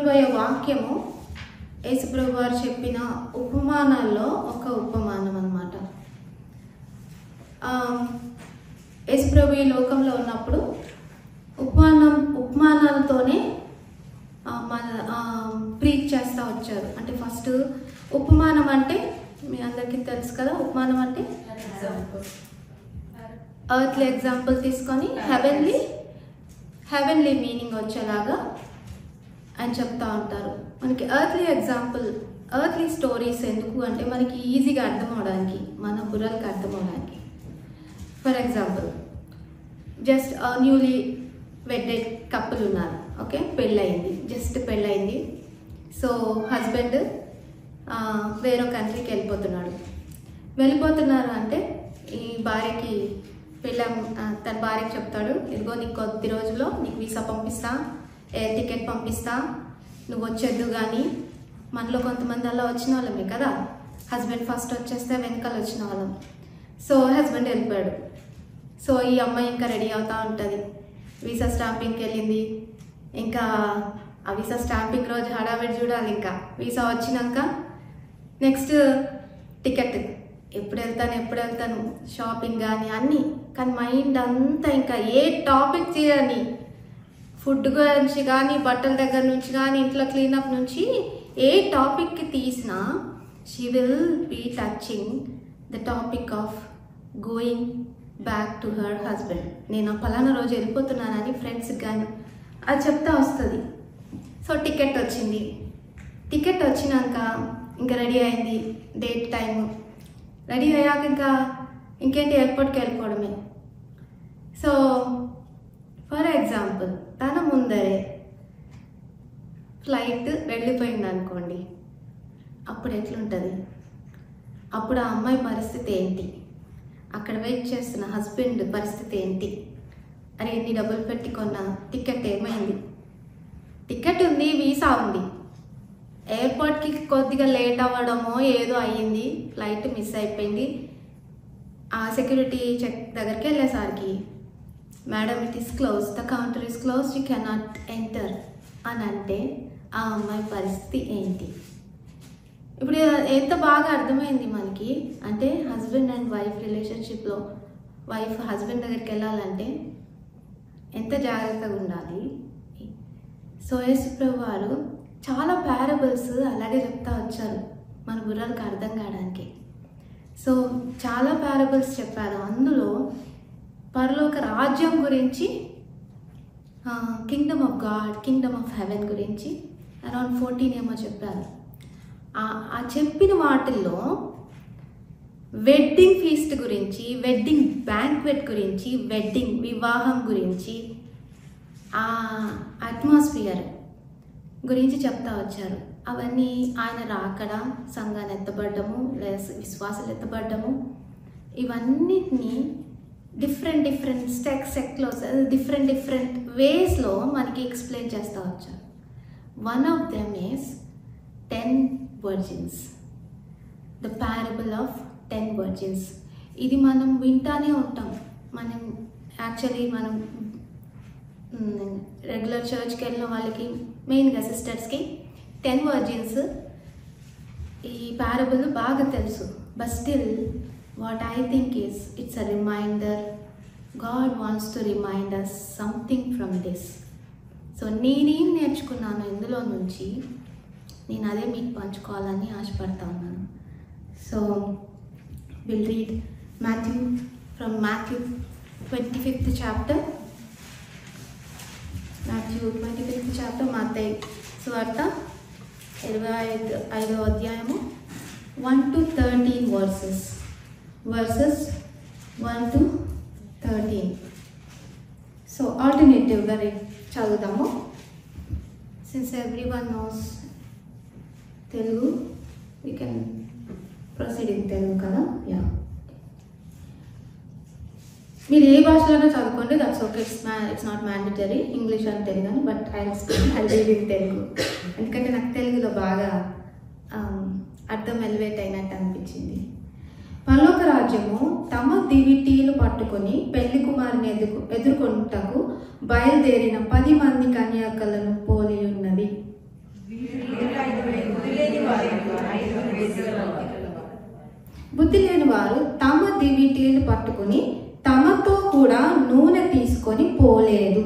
చెప్పబోయే వాక్యము యేసుప్రభు వారు చెప్పిన ఉపమానాల్లో ఒక ఉపమానం అన్నమాట. యేసుప్రభు ఈ లోకంలో ఉన్నప్పుడు ఉపమానాలతోనే ప్రీచ్ చేస్తూ వచ్చారు. అంటే ఫస్ట్ ఉపమానం అంటే మీ అందరికీ తెలుసు కదా. ఉపమానం అంటే ఎర్త్లీ ఎగ్జాంపుల్ తీసుకొని హెవెన్లీ మీనింగ్ వచ్చేలాగా అని చెప్తా ఉంటారు. మనకి ఎర్త్లీ స్టోరీస్ ఎందుకు అంటే మనకి ఈజీగా అర్థం అవడానికి, మన బుర్రలకి అర్థం అవడానికి. For example, just newly wedded couple ఉన్నారు. ఓకే, పెళ్ళయింది. సో హస్బెండ్ వేరే కంట్రీకి వెళ్ళిపోతున్నారు అంటే ఈ భార్యకి తన భార్యకి చెప్తాడు, ఇదిగో నీకు కొద్ది రోజుల్లో నీకు వీసా పంపిస్తా, ఎయిర్ టికెట్ పంపిస్తా, నువ్వు వచ్చేద్దు. కానీ మనలో కొంతమంది అలా వచ్చిన వాళ్ళమే కదా, హస్బెండ్ ఫస్ట్ వచ్చేస్తే వెనకాల వచ్చిన వాళ్ళం. సో హస్బెండ్ వెళ్ళిపోయాడు. సో ఈ అమ్మాయి ఇంకా రెడీ అవుతూ ఉంటుంది. వీసా స్టాంపింగ్కి వెళ్ళింది. ఇంకా ఆ వీసా స్టాంపింగ్ రోజు హడావిడి చూడాలి. ఇంకా వీసా వచ్చినాక నెక్స్ట్ టికెట్, ఎప్పుడు వెళ్తాను, షాపింగ్ కానీ అన్నీ. కానీ మైండ్ అంతా ఇంకా ఏ టాపిక్ చేయని, ఫుడ్ గురించి కానీ, బట్టల దగ్గర నుంచి కానీ, ఇంట్లో క్లీనప్ నుంచి ఏ టాపిక్కి తీసినా she will be touching the topic of going back to her husband. నేను పలానా రోజు వెళ్ళిపోతున్నానని ఫ్రెండ్స్కి కానీ అది చెప్తా వస్తుంది. సో టికెట్ వచ్చినాక ఇంకా రెడీ అయింది, డేట్ టైము రెడీ అయ్యాక ఇంకేంటి ఎయిర్పోర్ట్కి వెళ్ళిపోవడమే. సో ఫర్ ఎగ్జాంపుల్, తన ముందరే ఫ్లైట్ వెళ్ళిపోయింది అనుకోండి, అప్పుడు ఎట్లుంటుంది? అప్పుడు ఆ అమ్మాయి పరిస్థితి ఏంటి? అక్కడ వెయిట్ చేస్తున్న హస్బెండ్ పరిస్థితి ఏంటి? అరే ఎన్ని డబ్బులు పెట్టి కొన్న టికెట్ ఏమైంది? టికెట్ ఉంది, వీసా ఉంది, ఎయిర్పోర్ట్కి కొద్దిగా లేట్ అవ్వడమో ఏదో అయ్యింది, ఫ్లైట్ మిస్ అయిపోయింది. ఆ సెక్యూరిటీ చెక్ దగ్గరికి వెళ్ళేసరికి, madam it is close, the counter is close, you cannot enter అని అంటే ఆ అమ్మాయి పరిస్థితి ఏంటి? ఇప్పుడు ఎంత బాగా అర్థమైంది మనకి. అంటే హస్బెండ్ అండ్ వైఫ్ రిలేషన్షిప్లో వైఫ్ హస్బెండ్ దగ్గరికి వెళ్ళాలంటే ఎంత జాగ్రత్తగా ఉండాలి. సో యేసుప్రభు వారు చాలా పారబుల్స్ అలాగే చెప్తా వచ్చారు మన బుర్రలకు అర్థం కావడానికి. సో చాలా పారబుల్స్ చెప్పారు. అందులో పరలోక రాజ్యం గురించి, Kingdom of God, Kingdom of haven గురించి అరౌండ్ 14 ఏమో చెప్పారు. ఆ చెప్పిన వాటిల్లో వెడ్డింగ్ ఫీస్ట్ గురించి, వెడ్డింగ్ బ్యాంక్వెట్ గురించి, వివాహం గురించి, ఆ అట్మాస్ఫియర్ గురించి చెప్తా వచ్చారు. అవన్నీ ఆయన రాకడ, సంఘాన్ని ఎత్తబడ్డము, లేదా విశ్వాసాలు ఎత్తబడ్డము, ఇవన్నిటినీ డిఫరెంట్ సెక్ట్లో డిఫరెంట్ వేస్లో మనకి ఎక్స్ప్లెయిన్ చేస్తూ వచ్చారు. One of them is 10 virgins, the parable of 10 virgins. ఇది మనం వింటానే ఉంటాం. మనం రెగ్యులర్ చర్చ్కి వెళ్ళిన వాళ్ళకి, మెయిన్గా సిస్టర్స్కి 10 virgins ఈ ప్యారబుల్ బాగా తెలుసు. But still what I think is it's a reminder. God wants to remind us something from this. So నేనేం నేర్చుకున్నాను ఇందులో నుంచి, నేను అదే మీకు పంచుకోవాలని ఆశపడతా ఉన్నాను. So will read Matthew 25th chapter. Matthew 25th chapter, మత్తయి సువార్త 25వ అధ్యాయము 1 to 13 verses 1 to 13. సో ఆల్టర్నేటివ్గా చదువుదాము. Since everyone knows Telugu, we can proceed in Telugu కదా. యా, మీరు ఏ భాషలోనే చదువుకోండి, that's okay. It's not mandatory English అని Telugu, but I read in Telugu. ఎందుకంటే నాకు తెలుగులో బాగా అర్థం ఎలివేట్ అయినట్టు అనిపించింది. పరలోక రాజ్యము తమ దివిటీలు పట్టుకొని పెళ్లి కుమారుని ఎదుర్కొంటకు బయలుదేరిన 10 మంది కన్యాకలను పోలి ఉన్నది. బుద్ధి లేని వారు తమ దివిటీలను పట్టుకుని తమతో కూడా నూనె తీసుకొని పోలేదు.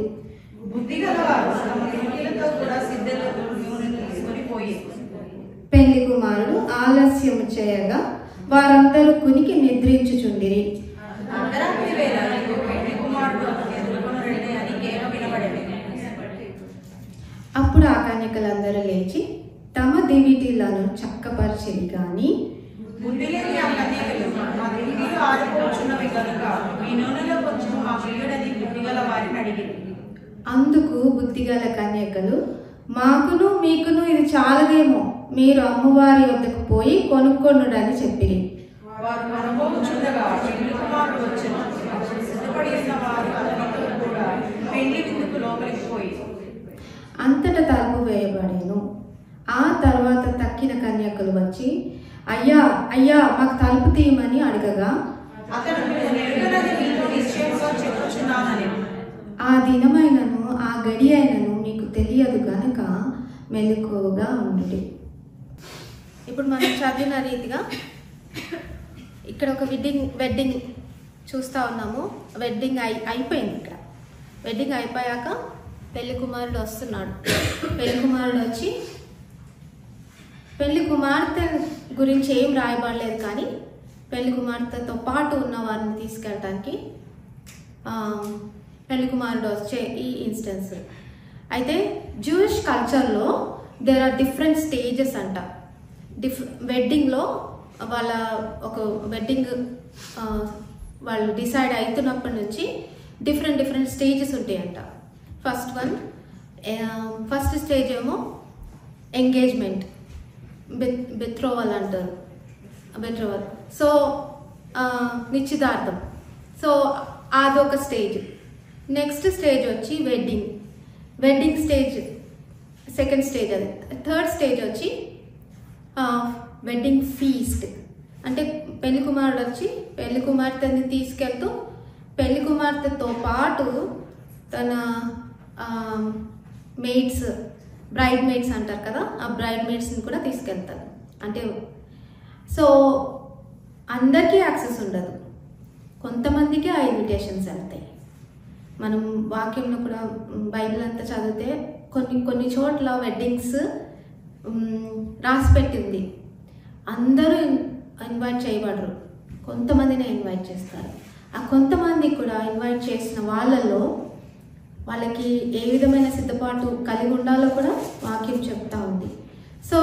పెళ్లి కుమారుడు ఆలస్యము చేయగా వారందరూ కునికి నిద్రించుచుండిరి. అప్పుడు ఆ కన్యకలందరూ లేచి తమ దివిటీలను చక్కపరిచిరి గాని అందుకు బుద్ధిగల కన్యకలు, మాకును మీకును ఇది చాలదేమో, మీరు అమ్మవారి వద్దకు పోయి కొనుక్కొనుడని చెప్పిరి. అంతటా తలుపు వేయబడేను. ఆ తర్వాత తక్కిన కన్యకలు వచ్చి, అయ్యా అయ్యా మాకు తలుపు తీయమని అడగగా, ఆ దినమైనను ఆ గడి అయినను మీకు తెలియదు కనుక మెలకువగా ఉండు. ఇప్పుడు మనం చదివిన రీతిగా ఇక్కడ ఒక వెడ్డింగ్ చూస్తూ ఉన్నాము. వెడ్డింగ్ అయిపోయింది. ఇక్కడ వెడ్డింగ్ అయిపోయాక పెళ్లి కుమారుడు వస్తున్నాడు. పెళ్లి కుమారుడు వచ్చి పెళ్లి కుమార్తె గురించి ఏం రాయబడలేదు, కానీ పెళ్లి కుమార్తెతో పాటు ఉన్న వారిని తీసుకెళ్ళటానికి పెళ్లి కుమారుడు వచ్చే ఈ ఇన్స్టెన్స్. అయితే జూయిష్ కల్చర్లో దేర్ ఆర్ డిఫరెంట్ స్టేజెస్ అంట. వెడ్డింగ్లో వాళ్ళ ఒక వెడ్డింగ్ వాళ్ళు డిసైడ్ అవుతున్నప్పటి నుంచి డిఫరెంట్ స్టేజెస్ ఉంటాయంట. ఫస్ట్ స్టేజ్ ఏమో ఎంగేజ్మెంట్, బెత్రోవల్ అంటారు, బెత్రోవల్. సో నిశ్చితార్థం. సో అదొక స్టేజ్. నెక్స్ట్ స్టేజ్ వచ్చి వెడ్డింగ్ స్టేజ్, సెకండ్ స్టేజ్. అది థర్డ్ స్టేజ్ వచ్చి వెడ్డింగ్ ఫీస్ట్. అంటే పెళ్లి కుమారుడు వచ్చి పెళ్లి కుమార్తెని తీసుకెళ్తూ పెళ్లి కుమార్తెతో పాటు తన మెయిడ్స్, బ్రైడ్ మెయిడ్స్ అంటారు కదా, ఆ బ్రైడ్ మెయిడ్స్ని కూడా తీసుకెళ్తారు. అంటే సో అందరికీ యాక్సెస్ ఉండదు, కొంతమందికి ఆ ఇన్విటేషన్స్ వెళ్తాయి. మనం వాక్యంలో కూడా బైబిల్ అంతా చదివితే కొన్ని చోట్ల వెడ్డింగ్స్ రాసి పెట్టింది. అందరూ ఇన్వైట్ చేయబడరు, కొంతమందినే ఇన్వైట్ చేస్తారు. ఆ కొంతమంది కూడా ఇన్వైట్ చేసిన వాళ్ళకి ఏ విధమైన సిద్ధపాటు కలిగి ఉండాలో కూడా వాక్యం చెప్తా ఉంది. సో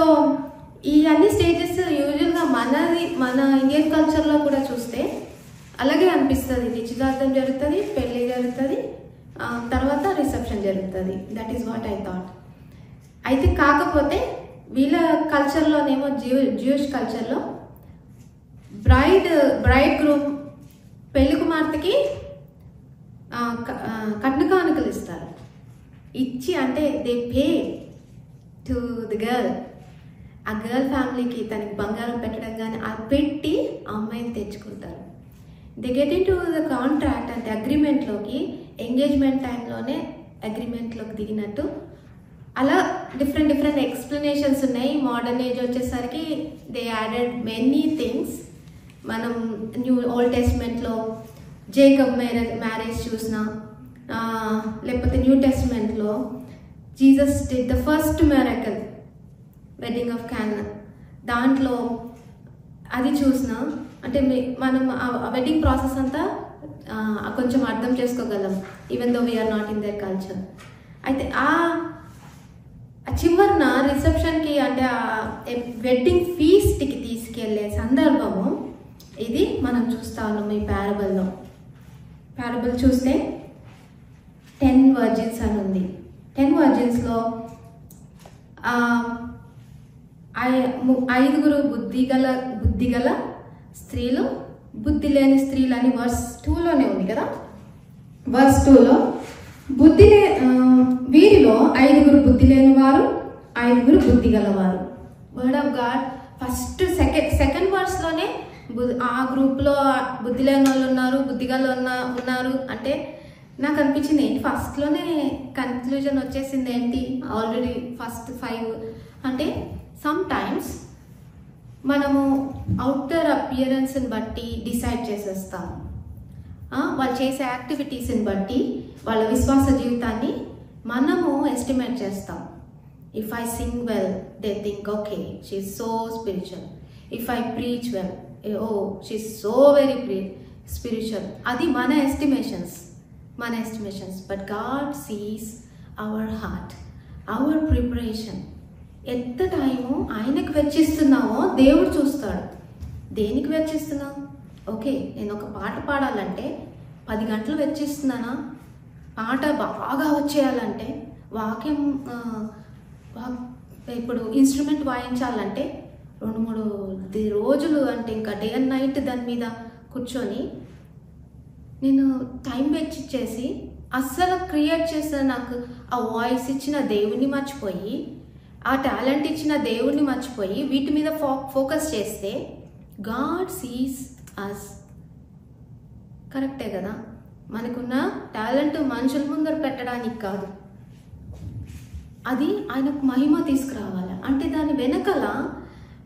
ఈ అన్ని స్టేజెస్ యూజువల్గా మన ఇండియన్ కల్చర్లో కూడా చూస్తే అలాగే అనిపిస్తుంది. నిశ్చితార్థం జరుగుతుంది, పెళ్ళి జరుగుతుంది, తర్వాత రిసెప్షన్ జరుగుతుంది. That is what I thought. అయితే కాకపోతే వీళ్ళ కల్చర్లోనేమో జ్యూయిష్ కల్చర్లో బ్రైడ్ గ్రూమ్ పెళ్లి కుమార్తెకి కట్న కానుకలు ఇస్తారు. ఇచ్చి అంటే they pay to the girl. ఆ గర్ల్ ఫ్యామిలీకి తనకి బంగారం పెట్టడం కానీ అది పెట్టి ఆ అమ్మాయిని తెచ్చుకుంటారు. They get in to the contract అంటే అగ్రిమెంట్లోకి, ఎంగేజ్మెంట్ టైంలోనే అగ్రిమెంట్లోకి దిగినట్టు. అలా డిఫరెంట్ ఎక్స్ప్లెనేషన్స్ ఉన్నాయి. మోడర్న్ ఏజ్ వచ్చేసరికి దే యాడెడ్ మెనీ థింగ్స్. మనం ఓల్డ్ టెస్ట్మెంట్లో జేకబ్ మ్యారేజ్ చూసినా, లేకపోతే న్యూ టెస్ట్మెంట్లో Jesus did the first miracle, wedding of Cana, దాంట్లో అది చూసినా అంటే మనం ఆ వెడ్డింగ్ ప్రాసెస్ అంతా కొంచెం అర్థం చేసుకోగలం, even though we are not in their culture. అయితే ఆ చివరిన రిసెప్షన్కి అంటే వెడ్డింగ్ ఫీస్ట్కి తీసుకెళ్లే సందర్భము ఇది మనం చూస్తా ఉన్నాం. ఈ ప్యారబుల్ చూస్తే 10 వర్జిన్స్ అని ఉంది. 10 వర్జిన్స్లో 5 బుద్ధిగల స్త్రీలు, బుద్ధి లేని స్త్రీలు అని వర్స్ 2లోనే ఉంది కదా. వర్స్ 2లో వీరిలో 5 బుద్ధి లేని వారు, 5 బుద్ధి గలవారు. Word of God first second వర్స్లోనే ఆ గ్రూప్లో బుద్ధి లేని వాళ్ళు ఉన్నారు, బుద్ధిగల ఉన్నారు అంటే నాకు అనిపించింది ఏంటి ఫస్ట్లోనే కన్క్లూజన్ వచ్చేసింది ఏంటి, ఆల్రెడీ ఫస్ట్ 5 అంటే సమ్ టైమ్స్ మనము అవుటర్ అపియరెన్స్ని బట్టి డిసైడ్ చేసేస్తాము. వాళ్ళు చేసే యాక్టివిటీస్ని బట్టి వాళ్ళ విశ్వాస జీవితాన్ని మనము ఎస్టిమేట్ చేస్తాం. If I sing well they think okay she is so spiritual. If I preach well oh she is so very spiritual. అది మన estimations. But God sees our heart, our preparation. ఎంత టైము ఆయనకు వెచ్చిస్తున్నామో దేవుడు చూస్తాడు. దేనికి వెచ్చిస్తున్నావు? Okay, నేను ఒక పాట పాడాలంటే 10 గంటలు వెచ్చిస్తున్నానా? పాట బాగా వచ్చేయాలంటే, వాక్యం ఇప్పుడు ఇన్స్ట్రుమెంట్ వాయించాలంటే 2-3 రోజులు, అంటే ఇంకా డే అండ్ నైట్ దాని మీద కూర్చొని నేను టైం వెచ్చిచ్చేసి అస్సలు క్రియేట్ చేసిన నాకు ఆ వాయిస్ ఇచ్చిన దేవుణ్ణి మర్చిపోయి, ఆ టాలెంట్ ఇచ్చిన దేవుణ్ణి మర్చిపోయి వీటి మీద ఫోకస్ చేస్తే గాడ్ సీస్ అస్. కరెక్టే కదా? మనకున్న టాలెంట్ మనుషుల ముందర పెట్టడానికి కాదు, అది ఆయనకు మహిమ తీసుకురావాలి. అంటే దాని వెనకాల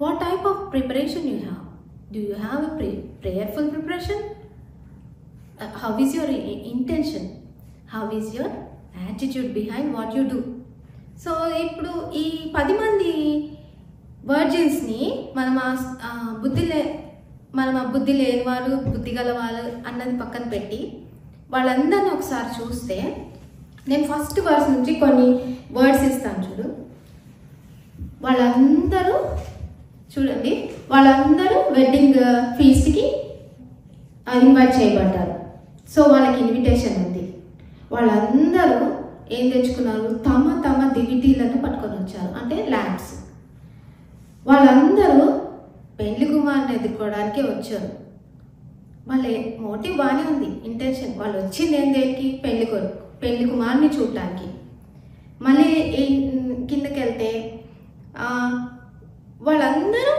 what type of preparation you have? Do you have a prayerful preparation? How is your intention? How is your attitude behind what you do? So ఇప్పుడు ఈ 10 మంది వర్జిన్స్ని మనం ఆ బుద్ధి లేని వాళ్ళు, బుద్ధి గల వాళ్ళు అన్నది పక్కన పెట్టి వాళ్ళందరినీ ఒకసారి చూస్తే, నేను ఫస్ట్ వర్స్ నుంచి కొన్ని వర్డ్స్ ఇస్తాను చూడు. వాళ్ళందరూ చూడండి, వాళ్ళందరూ వెడ్డింగ్ ఫీస్ట్కి ఇన్వైట్ చేయబడ్డారు. సో వాళ్ళకి ఇన్విటేషన్ ఉంది. వాళ్ళందరూ ఏం తెచ్చుకున్నారు? తమ తమ దివిటీలను పట్టుకొని వచ్చారు, అంటే ల్యాంప్స్. వాళ్ళందరూ పెళ్లి కుమారుని ఎదుర్కోవడానికి వచ్చారు. వాళ్ళ మోటివ్ బాగానే ఉంది, ఇంటెన్షన్. వాళ్ళు వచ్చింది ఏం దేనికి? పెళ్లి కుమారుని చూడటానికి. మళ్ళీ కిందకి వెళ్తే వాళ్ళందరూ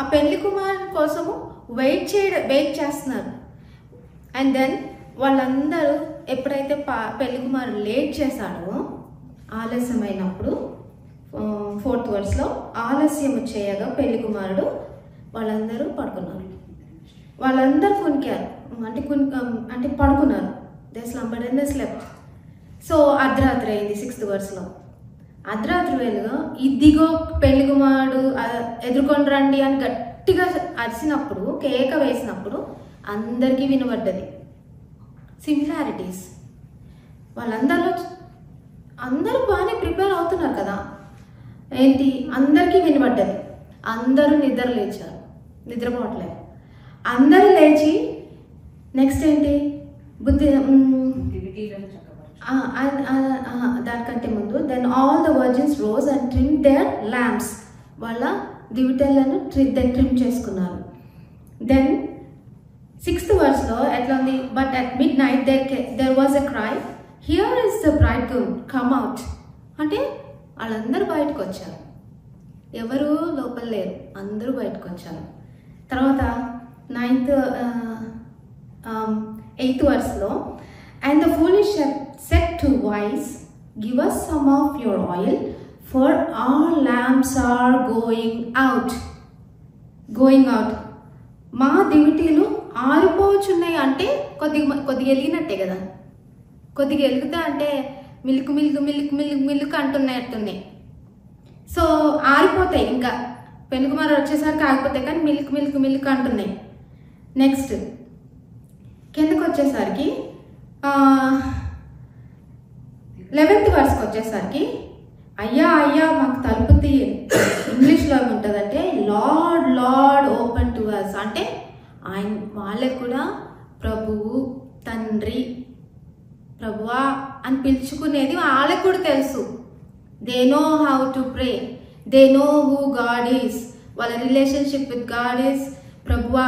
ఆ పెళ్లి కుమారుని కోసము వెయిట్ చేస్తున్నారు. అండ్ దెన్ వాళ్ళందరూ ఎప్పుడైతే పెళ్లి కుమారుడు లేట్ చేశాడో, ఆలస్యమైనప్పుడు 4th వర్స్లో ఆలస్యం చేయగా పెళ్లి కుమారుడు వాళ్ళందరూ పడుకున్నారు. వాళ్ళందరూ కునికారు, అంటే పడుకున్నారు. They slumbered and they slept. So అర్ధరాత్రి అయింది 6th వర్స్లో. అర్ధరాత్రి వేళగా ఇదిగో పెళ్లి కుమారుడు ఎదుర్కొని రండి అని గట్టిగా అరిసినప్పుడు, కేక వేసినప్పుడు అందరికీ వినబడ్డది. సిమిలారిటీస్. అందరూ బాగానే ప్రిపేర్ అవుతున్నారు కదా, ఏంటి అందరికీ వినబడ్డది. అందరూ నిద్రపోవట్లేదు. అందరూ లేచి నెక్స్ట్ ఏంటి? దానికంటే ముందు then all the virgins rose and trim their lamps. వాళ్ళ దివిటెలను ట్రిమ్ చేసుకున్నారు. దెన్ 6th వర్స్లో ఎట్లా ఉంది? But at midnight there was a cry, here is the bridegroom come out. అంటే వాళ్ళందరూ బయటకు వచ్చారు, ఎవరు లోపల లేరు, అందరూ బయటకు వచ్చారు. తర్వాత 8th వర్స్లో, and the foolish said to wise, give us some of your oil, for our lamps are going out. మా దివిటీలు ఆరిపోచున్నాయి. అంటే కొద్దిగా వెలిగినట్టే కదా, కొద్దిగా వెలుగుతా అంటే మిల్క్ అంటున్నాయి. సో ఆరిపోతాయి, ఇంకా పెళ్లి కుమారుడు వచ్చేసరికి ఆగిపోతాయి, కానీ మిల్క్ అంటున్నాయి. నెక్స్ట్ కిందకు వచ్చేసరికి 11th వర్స్కి వచ్చేసరికి, అయ్యా మాకు తలుపు తీయ. ఇంగ్లీష్లో ఏముంటుందంటే లార్డ్ ఓపెన్ టు అస్. అంటే వాళ్ళకు కూడా ప్రభువు, తండ్రి, ప్రభువా అని పిలుచుకునేది వాళ్ళకు కూడా తెలుసు. They know how to pray, they know who God is, వాళ్ళ రిలేషన్షిప్ విత్ గాడ్ ఈస్ ప్రభువా.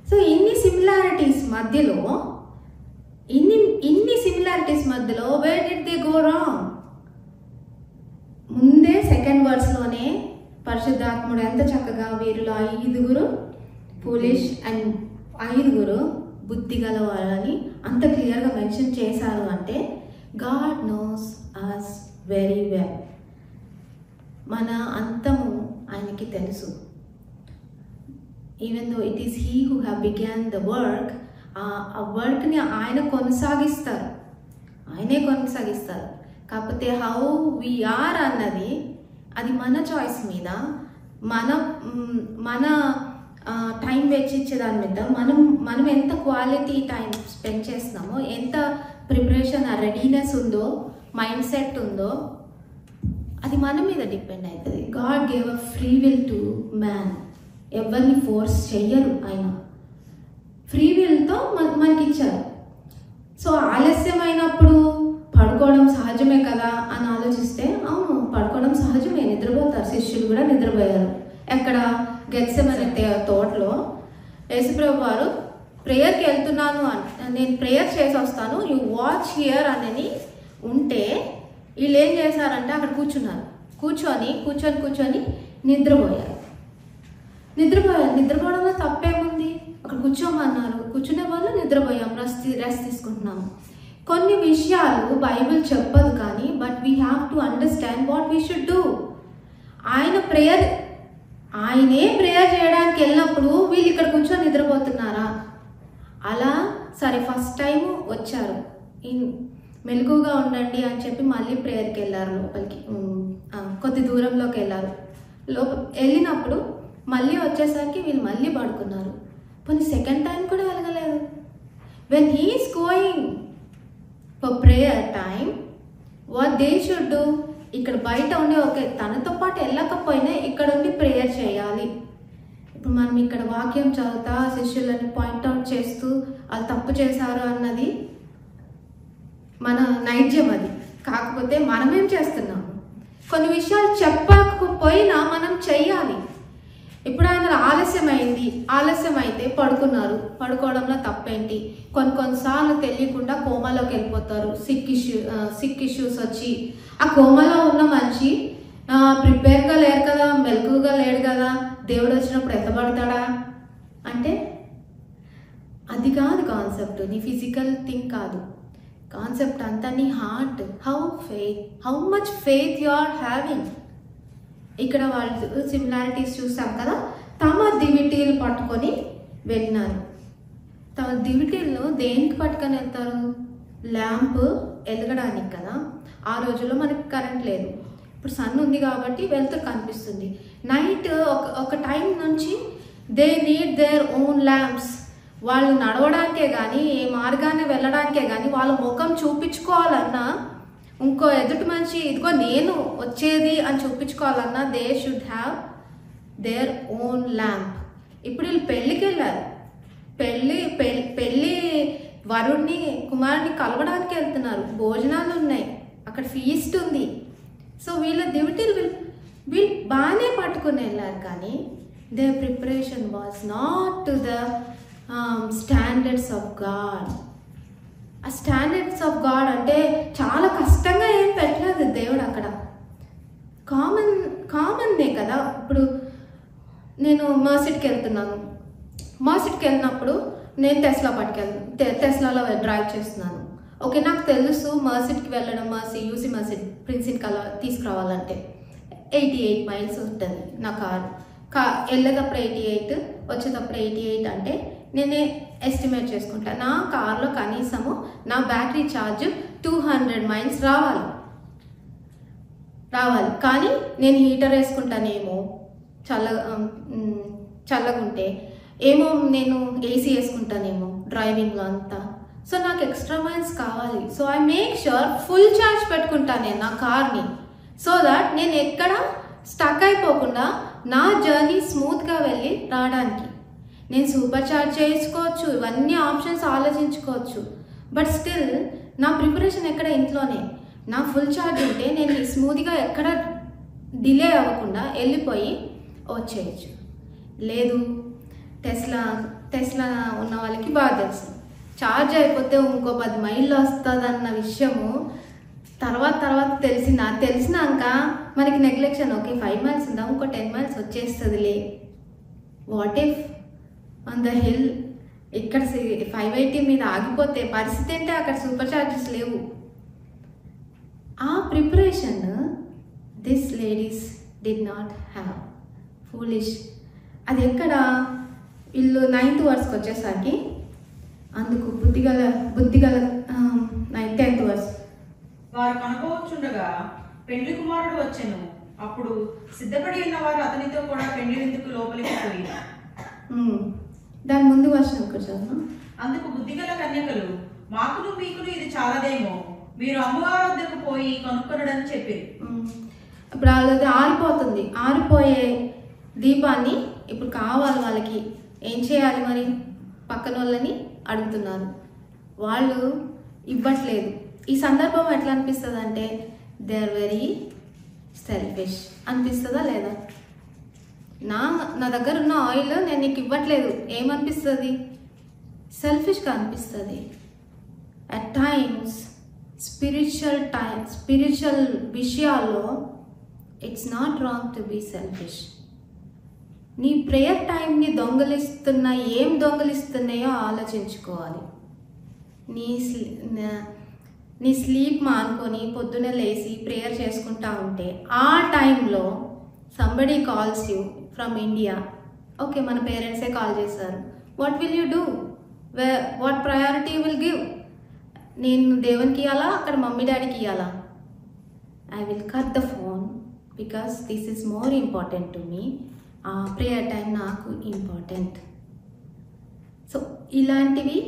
సో ఇన్ని సిమిలారిటీస్ మధ్యలో where did they go wrong? ముందే 2nd వర్స్లోనే పరిశుద్ధాత్ముడు ఎంత చక్కగా వీరిలో 5 ఫూలిష్ అండ్ 5 బుద్ధి గలవారని అంత క్లియర్గా మెన్షన్ చేశారు. అంటే God knows us very well. మన అంతము ఆయనకి తెలుసు. Even though it is he who have begun the work, ఆ వర్క్ని ఆయన కొనసాగిస్తారు, ఆయనే కొనసాగిస్తారు. కాకపోతే హౌ వి ఆర్ అన్నది అది మన చాయిస్ మీద, మన టైం వెచ్చించే దాని మీద, మనం ఎంత క్వాలిటీ టైం స్పెండ్ చేస్తున్నామో, ఎంత ప్రిపరేషన్ రెడీనెస్ ఉందో, మైండ్ సెట్ ఉందో, అది మన మీద డిపెండ్ అవుతుంది. God gave a free will to man. ఎవరిని ఫోర్స్ చెయ్యరు, ఆయన ఫ్రీ విల్తో మనకి ఇచ్చారు. సో ఆలస్యం అయినప్పుడు పడుకోవడం సహజమే కదా అని ఆలోచిస్తే, అవును పడుకోవడం సహజమే, నిద్రపోతారు. శిష్యులు కూడా నిద్రపోయారు. ఎక్కడ? గెత్సెమనే తోటలో యేసుప్రభు వారు ప్రేయర్కి వెళ్తున్నాను నేను ప్రేయర్ చేసి వస్తాను, యూ వాచ్ హియర్ అని ఉంటే వీళ్ళు ఏం చేశారంటే అక్కడ కూర్చొని నిద్రపోయారు. నిద్రపోవడంలో తప్పేముంది? అక్కడ కూర్చోమన్నారు, కూర్చునే వాళ్ళు నిద్రపోయాం, రెస్ట్ తీసుకుంటున్నాము. కొన్ని విషయాలు బైబిల్ చెప్పదు కానీ, but we have to understand what we should do. ఆయనే ప్రేయర్ చేయడానికి వెళ్ళినప్పుడు వీళ్ళు ఇక్కడ కూర్చొని నిద్రపోతున్నారా? అలా సరే ఫస్ట్ టైం వచ్చారు, మెలకుగా ఉండండి అని చెప్పి మళ్ళీ ప్రేయర్కి వెళ్ళారు. లోపలికి కొద్ది దూరంలోకి వెళ్ళారు. వెళ్ళినప్పుడు మళ్ళీ వచ్చేసరికి వీళ్ళు మళ్ళీ పడుకున్నారు. పోనీ సెకండ్ టైం కూడా వెళ్ళగలేదు. When he is going for prayer time, what they should do? ఇక్కడ బయట ఉండి ఓకే, తనతో పాటు వెళ్ళకపోయినా ఇక్కడ ఉండి ప్రేయర్ చేయాలి. ఇప్పుడు మనం ఇక్కడ వాక్యం చదువుతా శిష్యులని పాయింట్అవుట్ చేస్తూ వాళ్ళు తప్పు చేశారు అన్నది మన నైజ్యం. అది కాకపోతే మనమేం చేస్తున్నాము? కొన్ని విషయాలు చెప్పకపోయినా మనం చెయ్యాలి. ఇప్పుడు ఆయన ఆలస్యం అయితే పడుకున్నారు, పడుకోవడంలో తప్పేంటి? కొన్నిసార్లు తెలియకుండా కోమాలోకి వెళ్ళిపోతారు. సిక్ ఇష్యూస్ వచ్చి ఆ కోమాలో ఉన్న మనిషి ప్రిపేర్గా లేరు కదా, మెలకుగా లేడు కదా, దేవుడు వచ్చినప్పుడు ఎత్తబడతాడా అంటే అది కాదు కాన్సెప్ట్. నీ ఫిజికల్ థింగ్ కాదు కాన్సెప్ట్, అంతా నీ heart. How much faith you are having. ఇక్కడ వాళ్ళు సిమిలారిటీస్ చూసాం కదా. తమ దివిటీలు పట్టుకొని వెళ్ళినారు. తమ దివిటీలను దేనికి పట్టుకొని వెళ్తారు? ల్యాంప్ ఎలగడానికి కదా. ఆ రోజుల్లో మనకి కరెంట్ లేదు, ఇప్పుడు సన్ ఉంది కాబట్టి వెలుతురు కనిపిస్తుంది. నైట్ ఒక టైం నుంచి they need their own lamps. వాళ్ళు నడవడానికే కానీ, ఏ మార్గాన్ని వెళ్ళడానికే కానీ, వాళ్ళ ముఖం చూపించుకోవాలన్నా, ఇంకో ఎదుటి మనిషి ఇదిగో నేను వచ్చేది అని చూపించుకోవాలన్నా, they should have their own lamp. ఇప్పుడు వీళ్ళు పెళ్ళికి వెళ్ళారు. పెళ్ళి వరుణ్ణి కుమారుడిని కలవడానికి వెళ్తున్నారు. భోజనాలు ఉన్నాయి, అక్కడ ఫీస్ట్ ఉంది. సో వీళ్ళ డ్యూటీలు వీళ్ళు బాగానే పట్టుకుని వెళ్ళారు. కానీ they preparation was not to the standards of God. ఆ స్టాండర్డ్స్ ఆఫ్ గాడ్ అంటే చాలా కష్టంగా ఏం పెట్టలేదు దేవుడు అక్కడ. కామన్నే కదా. ఇప్పుడు నేను మర్సిడ్కి వెళ్తున్నాను. మర్సిడ్కి వెళ్ళినప్పుడు నేను టెస్లాలో డ్రైవ్ చేస్తున్నాను. ఓకే, నాకు తెలుసు మర్సిడ్కి వెళ్ళడం, యూసీ మర్సిడ్ ప్రిన్సిని తీసుకురావాలంటే 88 మైల్స్ ఉంటుంది నా వెళ్ళేటప్పుడు 88, వచ్చేటప్పుడు 88 అంటే నేనే ఎస్టిమేట్ చేసుకుంటా. నా కార్లో కనీసము నా బ్యాటరీ ఛార్జ్ 200 మైల్స్ రావాలి. కానీ నేను హీటర్ వేసుకుంటానేమో చల్లగుంటే, ఏమో నేను ఏసీ వేసుకుంటానేమో డ్రైవింగ్లో అంతా. సో నాకు ఎక్స్ట్రా మైల్స్ కావాలి. So I make sure full charge పెట్టుకుంటాను నేను నా కార్ని, సో దట్ నేను ఎక్కడ స్టక్ అయిపోకుండా నా జర్నీ స్మూత్గా వెళ్ళి రావడానికి. నేను సూపర్ ఛార్జ్ చేసుకోవచ్చు, ఇవన్నీ ఆప్షన్స్ ఆలోచించుకోవచ్చు. బట్ స్టిల్ నా ప్రిపరేషన్ ఎక్కడ ఇంట్లోనే. నా ఫుల్ ఛార్జ్ ఉంటే నేను స్మూత్గా ఎక్కడ డిలే అవ్వకుండా వెళ్ళిపోయి వచ్చేయచ్చు. లేదు, టెస్లా ఉన్న వాళ్ళకి బాగా తెలుసు, ఛార్జ్ అయిపోతే ఇంకో 10 మైళ్ళు వస్తుందన్న విషయము తర్వాత తెలిసినాక మనకి నెగ్లెక్షన్. ఓకే 5 మైల్స్ ఉందా, ఇంకో 10 మైల్స్ వచ్చేస్తుందిలే. What if on the hill ఇక్కడ 580 మీద ఆగిపోతే పరిస్థితి ఏంటి? అక్కడ సూపర్ ఛార్జెస్ లేవు. ఆ preparation this ladies did not have. Foolish. అది ఎక్కడ? వీళ్ళు 9th వర్స్కి వచ్చేసరికి అందుకు బుద్ధిగల 10th వర్స్. వారు కనుకోవచ్చుండగా పెండ్లి కుమారుడు వచ్చెను. అప్పుడు సిద్ధపడి ఉన్నవారు అతనితో కూడా పెండ్లి విందుకు లోపలికి పోయి. దాని ముందు వర్షం చదువు. అందుకు బుద్ధిగల కన్యకలు, మాకును మీకును ఇది చాలదేమో, మీరు అమ్మవారి వద్దకు పోయి కనుక్కొనడని చెప్పి. ఇప్పుడు వాళ్ళది ఆరిపోతుంది. ఆరిపోయే దీపాన్ని ఇప్పుడు కావాలి వాళ్ళకి. ఏం చేయాలి మరి? పక్కన వాళ్ళని అడుగుతున్నారు. వాళ్ళు ఇవ్వట్లేదు. ఈ సందర్భం ఎట్లా అనిపిస్తుంది అంటే దే ఆర్ వెరీ సెల్ఫిష్ అనిపిస్తుందా లేదా? నా దగ్గర ఉన్న ఆయిల్ నేను నీకు ఇవ్వట్లేదు, ఏమనిపిస్తుంది? సెల్ఫిష్గా అనిపిస్తుంది. అట్ టైమ్స్ స్పిరిచువల్ విషయాల్లో it's not wrong to be selfish. నీ ప్రేయర్ టైంని ఏం దొంగలిస్తున్నాయో ఆలోచించుకోవాలి. నీ స్లీప్ మానుకొని పొద్దున్నే లేచి ప్రేయర్ చేసుకుంటా ఉంటే ఆ టైంలో somebody calls you from India. Okay, మన పేరెంట్సే కాల్ చేశారు. What will you do? What priority will give? నేను దేవునికి ఇవ్వాలా, అక్కడ మమ్మీ డాడీకి ఇవ్వాలా? I will cut the phone because this is more important to me. ఆ ప్రేయర్ టైం నాకు ఇంపార్టెంట్. సో ఇలాంటివి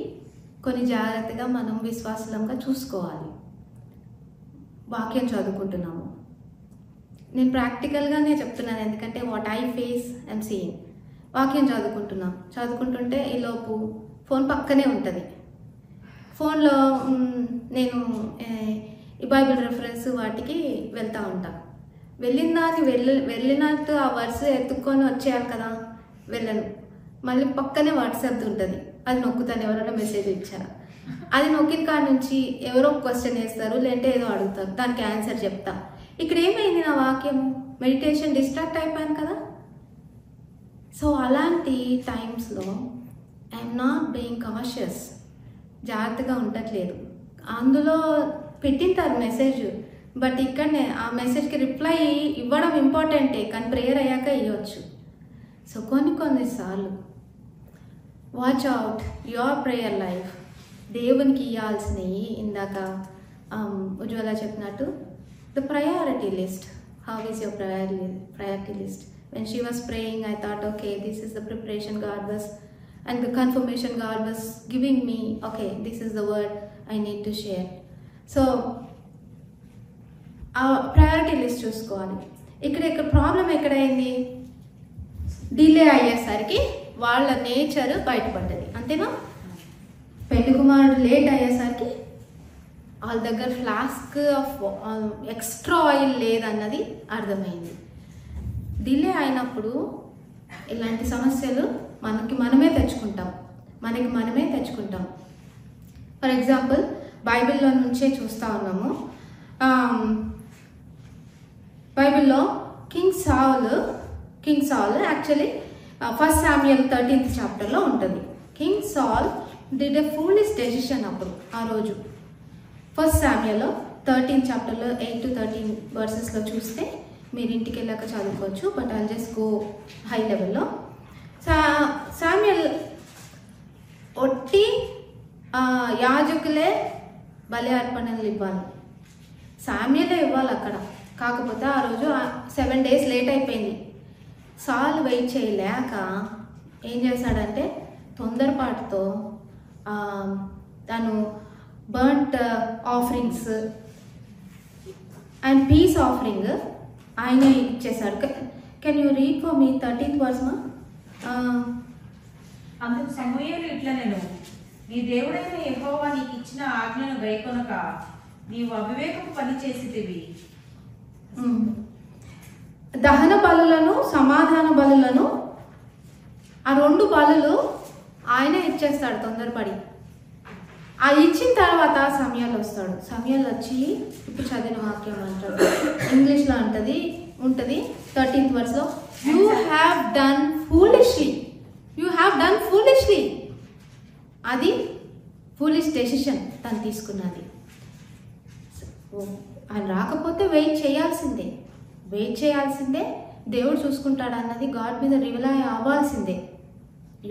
కొన్ని జాగ్రత్తగా మనం విశ్వాసంగా చూసుకోవాలి. వాక్యం చదువుకుంటున్నాము. నేను ప్రాక్టికల్గానే చెప్తున్నాను, ఎందుకంటే what I face I'm seeing. వాక్యం చదువుకుంటుంటే ఈలోపు ఫోన్ పక్కనే ఉంటుంది. ఫోన్లో నేను ఈ బైబిల్ రెఫరెన్స్ వాటికి వెళ్తూ ఉంటాను. వెళ్ళినట్టు ఆ వర్స్ ఎత్తుక్కొని వచ్చేయాలి కదా, వెళ్ళను. మళ్ళీ పక్కనే వాట్సాప్ ఉంటుంది, అది నొక్కుతాను. ఎవరైనా మెసేజ్ ఇచ్చారా, అది నొక్కిన కాడ నుంచి ఎవరో క్వశ్చన్ వేస్తారు, లేదంటే ఏదో అడుగుతారు, దానికి ఆన్సర్ చెప్తా. ఇక్కడ ఏమైంది? నా వాక్యము మెడిటేషన్ డిస్ట్రాక్ట్ అయిపోయాను కదా. సో అలాంటి టైమ్స్లో ఐఎమ్ నాట్ బీయింగ్ కాషియస్, జాగ్రత్తగా ఉండట్లేదు. అందులో పెట్టింటారు మెసేజ్, బట్ ఇక్కడనే ఆ మెసేజ్కి రిప్లై ఇవ్వడం ఇంపార్టెంటే, కానీ ప్రేయర్ అయ్యాక ఇవ్వచ్చు. సో కొన్నిసార్లు watch out your prayer life. దేవునికి ఇవ్వాల్సినవి ఇందాక ఉజ్వల చెప్పినట్టు the priority list. How is your priority list? When she was praying I thought okay, this is the preparation God was and the confirmation God was giving me. Okay, this is the word I need to share. So ఆ priority list చూసుకోవాలి. ఇక్కడ problem ఎక్కడైంది? Delay అయ్యేసరికి వాళ్ళ nature బయటపడ్డది, అంతేనా? పెళ్లి కుమారుడు late అయ్యేసరికి వాళ్ళ దగ్గర ఫ్లాస్క్ ఆఫ్ ఎక్స్ట్రా ఆయిల్ లేదన్నది అర్థమైంది. డిలే అయినప్పుడు ఇలాంటి సమస్యలు మనమే తెచ్చుకుంటాం. ఫర్ ఎగ్జాంపుల్ బైబిల్లో నుంచే చూస్తూ ఉన్నాము. బైబిల్లో కింగ్ సాల్ యాక్చువల్లీ 1 Samuel 13th చాప్టర్లో ఉంటుంది. కింగ్ సాల్ డిడ్ ఎ ఫూలిష్ డెసిషన్ అప్పుడు ఆ రోజు. 1 Samuel 13th చాప్టర్లో 8 to 13 వర్సెస్లో చూస్తే మీరు ఇంటికి వెళ్ళాక చదువుకోవచ్చు, but I'll just go high లెవెల్లో. శామ్యుయల్ ఒట్టి యాజకులే బలి అర్పణలు ఇవ్వాలి, శామ్యుయలే ఇవ్వాలి అక్కడ. కాకపోతే ఆ రోజు 7 days లేట్ అయిపోయింది. సాల్ వెయిట్ చేయలేక ఏం చేశాడంటే తొందరపాటుతో తను burnt offerings and piece offering ఆయన ఇచ్చేశాడు. Can you read for me 13th verse? అందుకు సమూయేలు ఇట్లనెను, నీ దేవుడైన యెహోవా నీకు ఇచ్చిన ఆజ్ఞను గైకొనక నీవు అవివేకపు పని చేసితివి. దహన బలులను సమాధాన బలులను ఆ 2 బలులు ఆయనే ఇచ్చేస్తాడు తొందరపడి. ఆ ఇచ్చిన తర్వాత సమయాలు వస్తాడు. సమయాలు వచ్చి ఇప్పుడు చదివిన వాక్యం అంటాడు, ఇంగ్లీష్లో ఉంటుంది 13th verse, you have done foolishly. అది ఫూలిష్ డెసిషన్ తను తీసుకున్నది. ఆయన రాకపోతే వెయిట్ చేయాల్సిందే, దేవుడు చూసుకుంటాడు అన్నది గాడ్ మీద రిలై అవ్వాల్సిందే.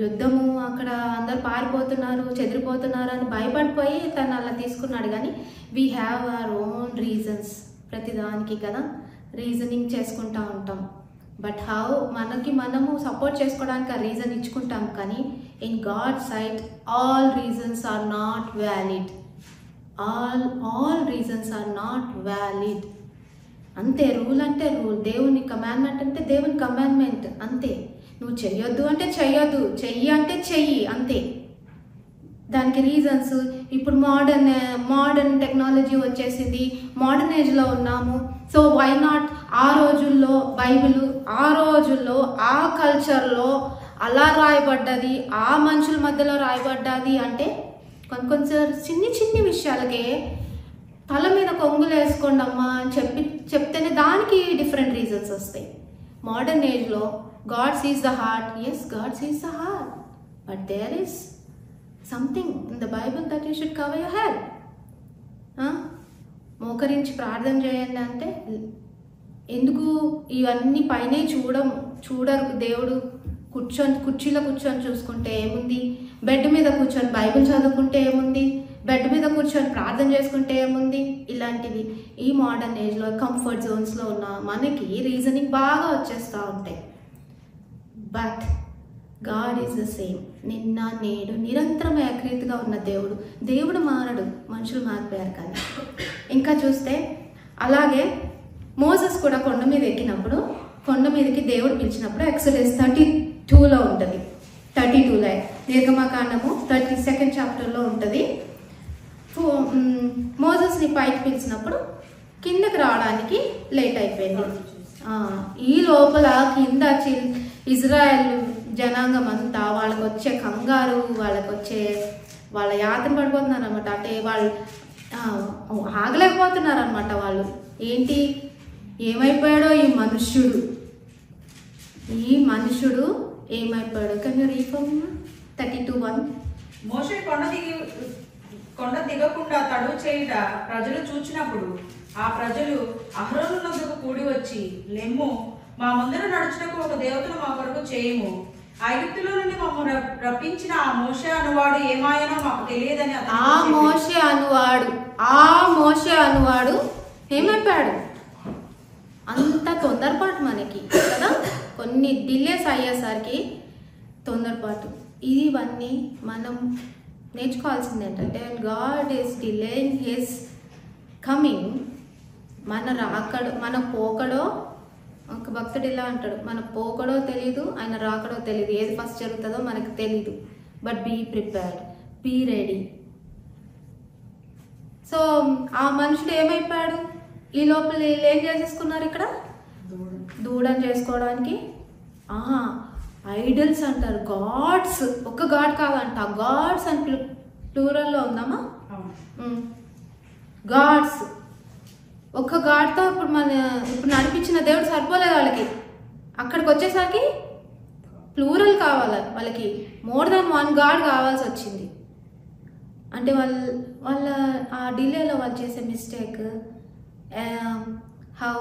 యుద్ధము, అక్కడ అందరు పారిపోతున్నారు, చెదిరిపోతున్నారు అని భయపడిపోయి తను అలా తీసుకున్నాడు. కానీ we have our own reasons, ప్రతిదానికి కదా రీజనింగ్ చేసుకుంటూ ఉంటాం. బట్ హౌ మనము సపోర్ట్ చేసుకోవడానికి ఆ రీజన్ ఇచ్చుకుంటాం. కానీ in God sight all reasons are not valid. All reasons are not valid. అంతే. రూల్ అంటే రూల్, దేవుని కమాండ్మెంట్ అంటే దేవుని కమాండ్మెంట్ అంతే. నువ్వు చెయ్యొద్దు అంటే చెయ్యొద్దు, చెయ్యి అంటే చెయ్యి అంతే. దానికి రీజన్స్ ఇప్పుడు మోడర్న్ టెక్నాలజీ వచ్చేసింది, మోడర్న్ ఏజ్లో ఉన్నాము. సో వై నాట్ ఆ రోజుల్లో బైబిల్, ఆ రోజుల్లో ఆ కల్చర్లో అలా రాయబడ్డది, ఆ మనుషుల మధ్యలో రాయబడ్డది అంటే కొంచెం చిన్ని విషయాలకే తల మీద కొంగులు వేసుకోండి అమ్మా అని చెప్తేనే దానికి డిఫరెంట్ రీజన్స్ వస్తాయి. మోడర్న్ ఏజ్లో God sees the heart, yes God sees the heart, but there is something in the Bible that you should cover your head. మోకరించి ప్రార్థన చేయండి అంటే ఎందుకు ఇవన్నీ పైనే చూడరు దేవుడు. కుర్చీలో కూర్చొని చూసుకుంటే ఏముంది, బెడ్ మీద కూర్చొని బైబిల్ చదువుకుంటే ఏముంది, బెడ్ మీద కూర్చొని ప్రార్థన చేసుకుంటే ఏముంది. ఇలాంటివి ఈ మోడర్న్ ఏజ్లో కంఫర్ట్ జోన్స్లో ఉన్న మనకి రీజనింగ్ బాగా వచ్చేస్తూ ఉంటాయి. But God is the same, నిన్న నేడు నిరంతరం ఏకరీతిగా ఉన్న దేవుడు మారడు, మనుషులు మారిపోయారు. కానీ ఇంకా చూస్తే అలాగే మోసెస్ కూడా కొండ మీద ఎక్కినప్పుడు, కొండ మీదకి దేవుడు పిలిచినప్పుడు ఎక్సోడస్ 32లో ఉంటుంది, 32లో నిర్గమకాండము 32nd చాప్టర్లో ఉంటుంది. మోసెస్ని పైకి పిలిచినప్పుడు కిందకి రావడానికి లేట్ అయిపోయింది. ఈ లోపల కింద ఇజ్రాయెల్ జనాంగం అంతా వాళ్ళకి వచ్చే కంగారు, వాళ్ళ యాతన పడిపోతున్నారు అనమాట. అంటే వాళ్ళు ఆగలేకపోతున్నారు అనమాట. వాళ్ళు ఏంటి ఏమైపోయాడో ఈ మనుష్యుడు ఏమైపోయాడు. కానీ రీఫార్మ్ 32:1 మోషే కొండ దిగకుండా తడువు చేయుట ప్రజలు చూచినప్పుడు ఆ ప్రజలు అహరోను నొద్దకు కూడి వచ్చి, లెమ్ము, మా ముందర నడుచుటకు ఒక దేవతను మా కొరకు చేయము. ఐగుప్తులో నుండి మమ్మల్ని రప్పించిన ఆ మోషే అనువాడు ఏమాయనో మాకు తెలియదని ఆ మోషే అనువాడు ఏమైపోయాడు. అంత తొందరపాటు మనకి కదా, కొన్ని డిలేస్ అయ్యేసరికి తొందరపాటు. ఇవన్నీ మనం నేర్చుకోవాల్సింది ఏంటంటే God is delaying his coming. మన పోకడో, ఒక భక్తుడు ఇలా అంటాడు, మన పోకడో తెలీదు, ఆయన రాకడో తెలీదు, ఏది ఫస్ట్ జరుగుతుందో మనకు తెలీదు. But be prepared, be ready. So ఆ మనుషుడు ఏమైపోయాడు, ఈ లోపల ఏం చేసేసుకున్నారు, ఇక్కడ దూడని చేసుకోవడానికి ఐడల్స్ అంటారు. గాడ్స్, ఒక్క గాడ్ కాదంట, గాడ్స్ అని ప్లూరల్లో ఉందామా, గాడ్స్. ఒక్క గాడ్తో ఇప్పుడు నడిపించిన దేవుడు సరిపోలేదు వాళ్ళకి. అక్కడికి వచ్చేసరికి ప్లూరల్ కావాలి వాళ్ళకి, మోర్ దాన్ వన్ గాడ్ కావాల్సి వచ్చింది. అంటే వాళ్ళ ఆ డిలేలో వాళ్ళు చేసే mistake, how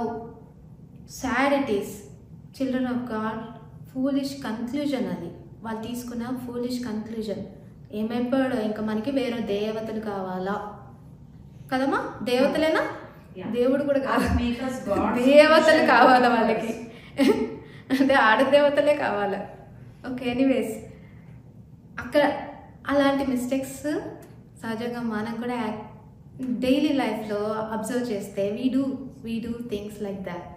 sad it is. Children of God foolish conclusion, అది వాళ్ళు తీసుకున్న ఫూలిష్ కన్క్లూజన్. ఏమైపోయాడో ఇంకా మనకి వేరే దేవతలు కావాలా కదమ్మా, దేవతలేనా, దేవుడు కూడా కావాలి, దేవతలు కావాలా వాళ్ళకి, అంటే ఆడదేవతలే కావాలా. ఓకే, ఎనీవేస్ అక్కడ అలాంటి మిస్టేక్స్ సహజంగా మనం కూడా డైలీ లైఫ్లో అబ్జర్వ్ చేస్తే we do things like that.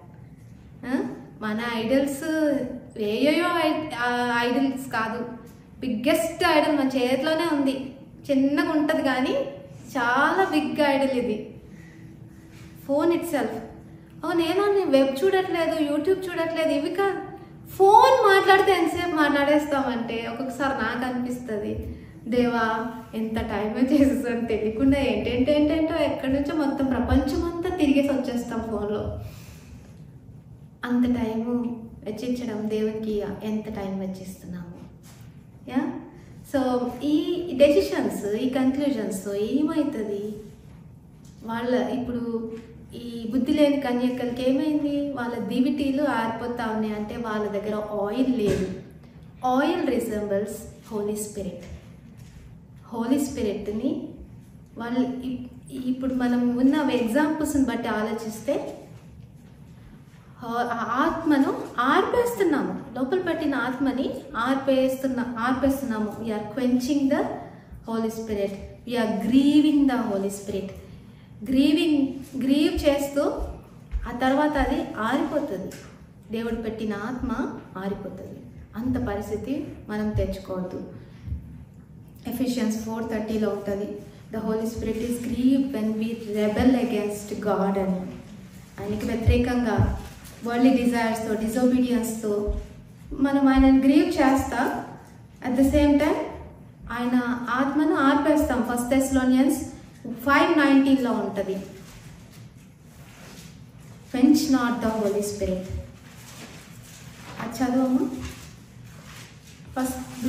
మన ఐడల్స్ ఏయో ఐడల్స్ కాదు, బిగ్గెస్ట్ ఐడల్ మన చేతిలోనే ఉంది. చిన్నగా ఉంటుంది కానీ చాలా బిగ్ ఐడల్ ఇది, ఫోన్ ఇట్ సెల్ఫ్. నేను వెబ్ చూడట్లేదు, యూట్యూబ్ చూడట్లేదు, ఇవి కాదు, ఫోన్ మాట్లాడితే ఎంతసేపు మాట్లాడేస్తామంటే ఒక్కొక్కసారి నాకు అనిపిస్తుంది, దేవా ఎంత టైం చేసేసాను తెలియకుండా ఏంటేంటో ఎక్కడి నుంచో మొత్తం ప్రపంచం అంతా తిరిగేసి వచ్చేస్తాం ఫోన్లో. అంత టైము వెచ్చించడం దేవునికి ఎంత టైం వెచ్చిస్తున్నాము. సో ఈ డెసిషన్స్, ఈ కన్క్లూజన్స్ ఏమవుతుంది, ఇప్పుడు ఈ బుద్ధి లేని కన్యకలకి ఏమైంది, వాళ్ళ దివిటీలు ఆరిపోతా ఉన్నాయి. అంటే వాళ్ళ దగ్గర ఆయిల్ లేదు, oil resembles holy spirit. Holy స్పిరిట్ని వాళ్ళు ఇప్పుడు మనం ఉన్న ఎగ్జాంపుల్స్ని బట్టి ఆలోచిస్తే ఆత్మను ఆర్పేస్తున్నాము, లోపల పెట్టిన ఆత్మని ఆర్పేస్తున్నాము. We're quenching the Holi spirit, we're grieving the Holi spirit. Grieve చేస్తూ ఆ తర్వాత అది ఆరిపోతుంది, దేవుడు పెట్టిన ఆత్మ ఆరిపోతుంది. అంత పరిస్థితి మనం తెచ్చుకోవద్దు. ఎఫిషియన్స్ 4:30లో ఉంటుంది, the Holi Spirit is grieve when we rebel against God అని. ఆయనకి వ్యతిరేకంగా వరల్డ్లీ డిజైర్స్తో, డిజోబీడియన్స్తో మనం ఆయనను గ్రీవ్ చేస్తా, అట్ ద సేమ్ టైం ఆయన ఆత్మను ఆర్పేస్తాం. 1 Thessalonians 5:19లో ఉంటుంది, quench not the Holy Spirit. అది చదవమ్మా.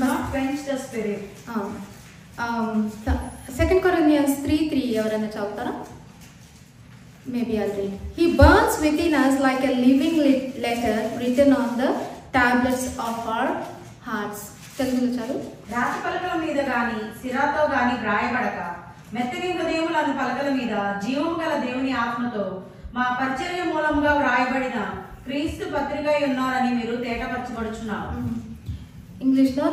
Not quench the spirit. 2 Corinthians 3:3 ఎవరైనా చదువుతారా? Maybe I'll read. He burns within us like a living letter written on the tablets of our hearts. తెలుగులో చదువు. రాతి పలకల మీద గాని సిరాతో గాని వ్రాయబడక మెత్తని హృదయములను పలకల మీద జీవము గల దేవుని ఆత్మతో మా పరిచర్య మూలముగా వ్రాయబడిన క్రీస్తు పత్రిక ఉన్నారని మీరు తేటపరచబడుచున్నారు. ఇంగ్లీష్లో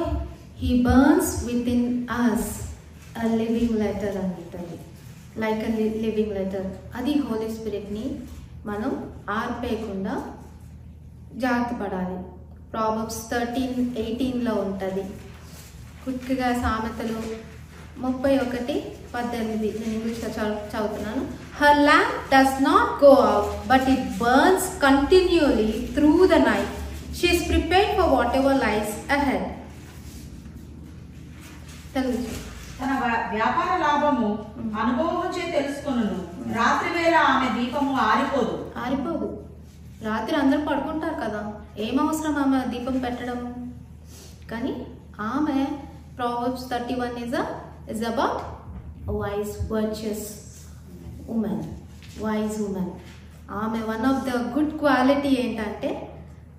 he burns within us a living letter అని ఉంటుంది, లైక్ అ లివింగ్ లెటర్. అది హోలీ స్పిరిట్ని మనం ఆర్పేయకుండా జాగ్రత్త పడాలి. ప్రావర్బ్స్ 13:18లో ఉంటుంది. క్విక్గా సామెతలు 31:18 నేను ఇంగ్లీష్లో చదువుతున్నాను. Her lamp does not go out, but it burns continually through the night. She is prepared for whatever lies ahead. తన వ్యాపార లాభము అనుభవముచే తెలుసుకొనును. రాత్రి వేళ ఆమె దీపము ఆరిపోదు. రాత్రి అందరూ పడుకుంటారు కదా, ఏం అవసరం ఆమె దీపం పెట్టడం. కానీ ఆమె Proverbs 31 is about a wise, virtuous woman. ఆమె one of the good quality ఏంటంటే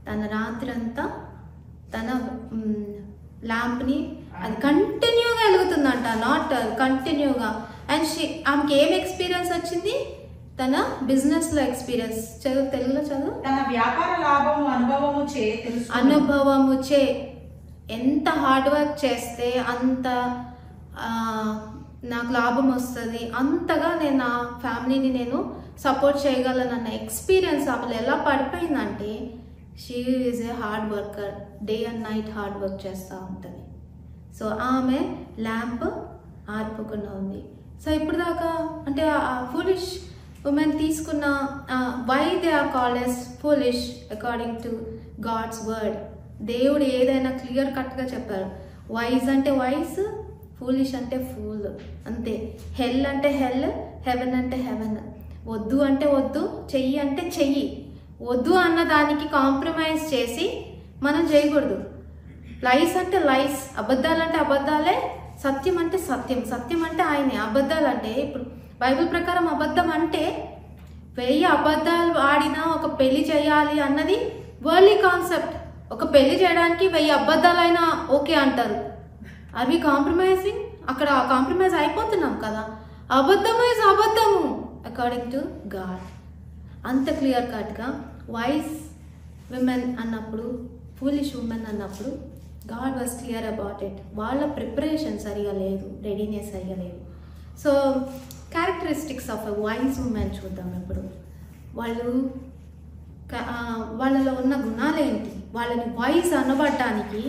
తన రాత్రి అంతా తన ల్యాంప్ని అది కంటిన్యూగా వెలుగుతుందంట, నాట్ కంటిన్యూగా. అండ్ ఆమెకి ఏం ఎక్స్పీరియన్స్ వచ్చింది? తన బిజినెస్లో ఎక్స్పీరియన్స్. తెలుగులో చదువు. తన వ్యాపార లాభము అనుభవముచే ఎంత హార్డ్ వర్క్ చేస్తే అంత నాకు లాభం వస్తుంది, అంతగా నేను నా ఫ్యామిలీని నేను సపోర్ట్ చేయగలను అన్న ఎక్స్పీరియన్స్ ఆమెలో ఎలా పడిపోయిందంటే, she is a hard worker, day and night hard work చేస్తూ ఉంటుంది. సో ఆమె ల్యాంప్ ఆర్పకుండా ఉంది. సో ఇప్పుడు దాకా అంటే ఆ ఫూలిష్ ఉమెన్ తీసుకున్న why they are called as foolish according to God's word. దేవుడు ఏదైనా క్లియర్ కట్గా చెప్పారు. వైజ్ అంటే వైజ్, ఫూలిష్ అంటే ఫూల్, అంతే. హెల్ అంటే హెల్, హెవెన్ అంటే హెవెన్. వద్దు అంటే వద్దు, చెయ్యి అంటే చెయ్యి. వద్దు అన్న దానికి కాంప్రమైజ్ చేసి మనం చేయకూడదు. లైస్ అంటే లైస్, అబద్ధాలు అంటే అబద్ధాలే, సత్యం అంటే సత్యం, సత్యం అంటే ఆయనే. అబద్ధాలు అంటే ఇప్పుడు బైబిల్ ప్రకారం అబద్ధం అంటే 1000 అబద్ధాలు ఆడినా ఒక పెళ్లి చేయాలి అన్నది వరల్డ్లీ కాన్సెప్ట్. ఒక పెళ్లి చేయడానికి 1000 అబద్ధాలైనా ఓకే అంటారు. అవి కాంప్రమైజింగ్, అక్కడ కాంప్రమైజ్ అయిపోతున్నాం కదా. అబద్ధము ఇస్ అబద్ధము అకార్డింగ్ టు గాడ్. అంత క్లియర్ కట్గా వైస్ విమెన్ అన్నప్పుడు, ఫూలిష్ ఉమెన్ అన్నప్పుడు God was clear about it. వాళ్ళ ప్రిపరేషన్ సరిగా లేదు, రెడీనెస్ సరిగా లేదు. So characteristics of a wise woman చూద్దాం ఇప్పుడు. వాళ్ళలో ఉన్న గుణాలేంటి, వాళ్ళని వైజ్ అనబడటానికి,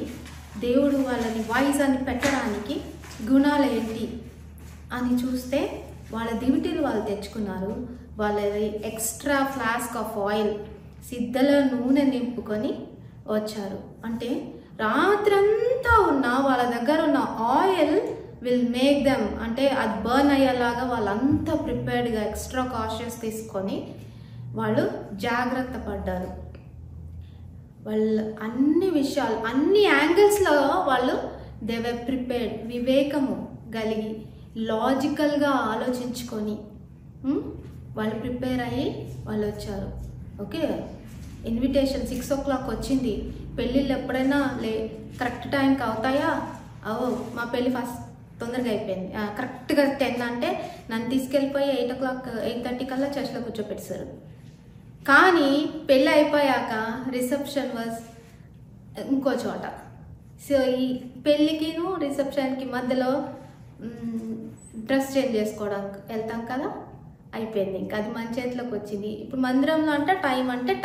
దేవుడు వాళ్ళని వైజ్ అని పెట్టడానికి గుణాలు ఏంటి అని చూస్తే, వాళ్ళ దివిటీలు వాళ్ళు తెచ్చుకున్నారు. వాళ్ళది ఎక్స్ట్రా ఫ్లాస్క్ ఆఫ్ ఆయిల్, సిద్ధలో నూనె నింపుకొని వచ్చారు. అంటే రాత్రంతా ఉన్న వాళ్ళ దగ్గర ఉన్న ఆయిల్ విల్ మేక్ దెమ్, అంటే అది బర్న్ అయ్యేలాగా వాళ్ళంతా ప్రిపేర్డ్గా ఎక్స్ట్రా కాషియస్ తీసుకొని వాళ్ళు జాగ్రత్త పడ్డారు. వాళ్ళు అన్ని విషయాలు, అన్ని యాంగిల్స్లో వాళ్ళు దే వర్ ప్రిపేర్డ్. వివేకము కలిగి లాజికల్గా ఆలోచించుకొని వాళ్ళు ప్రిపేర్ అయ్యి వాళ్ళు వచ్చారు. ఓకే, ఇన్విటేషన్ 6 o'clock వచ్చింది. పెళ్ళిళ్ళు ఎప్పుడైనా కరెక్ట్ టైంకి అవుతాయా? మా పెళ్ళి ఫస్ట్ తొందరగా అయిపోయింది, కరెక్ట్గా 10 అంటే నన్ను తీసుకెళ్ళిపోయి 8 o'clock 8:30 కల్లా చర్చ్లో కూర్చోపెట్టారు. కానీ పెళ్ళి అయిపోయాక రిసెప్షన్ వాజ్ ఇంకో చోట. సో ఈ పెళ్ళికిను రిసెప్షన్కి మధ్యలో డ్రెస్ చేంజ్ చేసుకోవడానికి వెళ్తాం కదా, అయిపోయింది. ఇంకా అది మన చేతిలోకి వచ్చింది. ఇప్పుడు మందిరంలో అంటే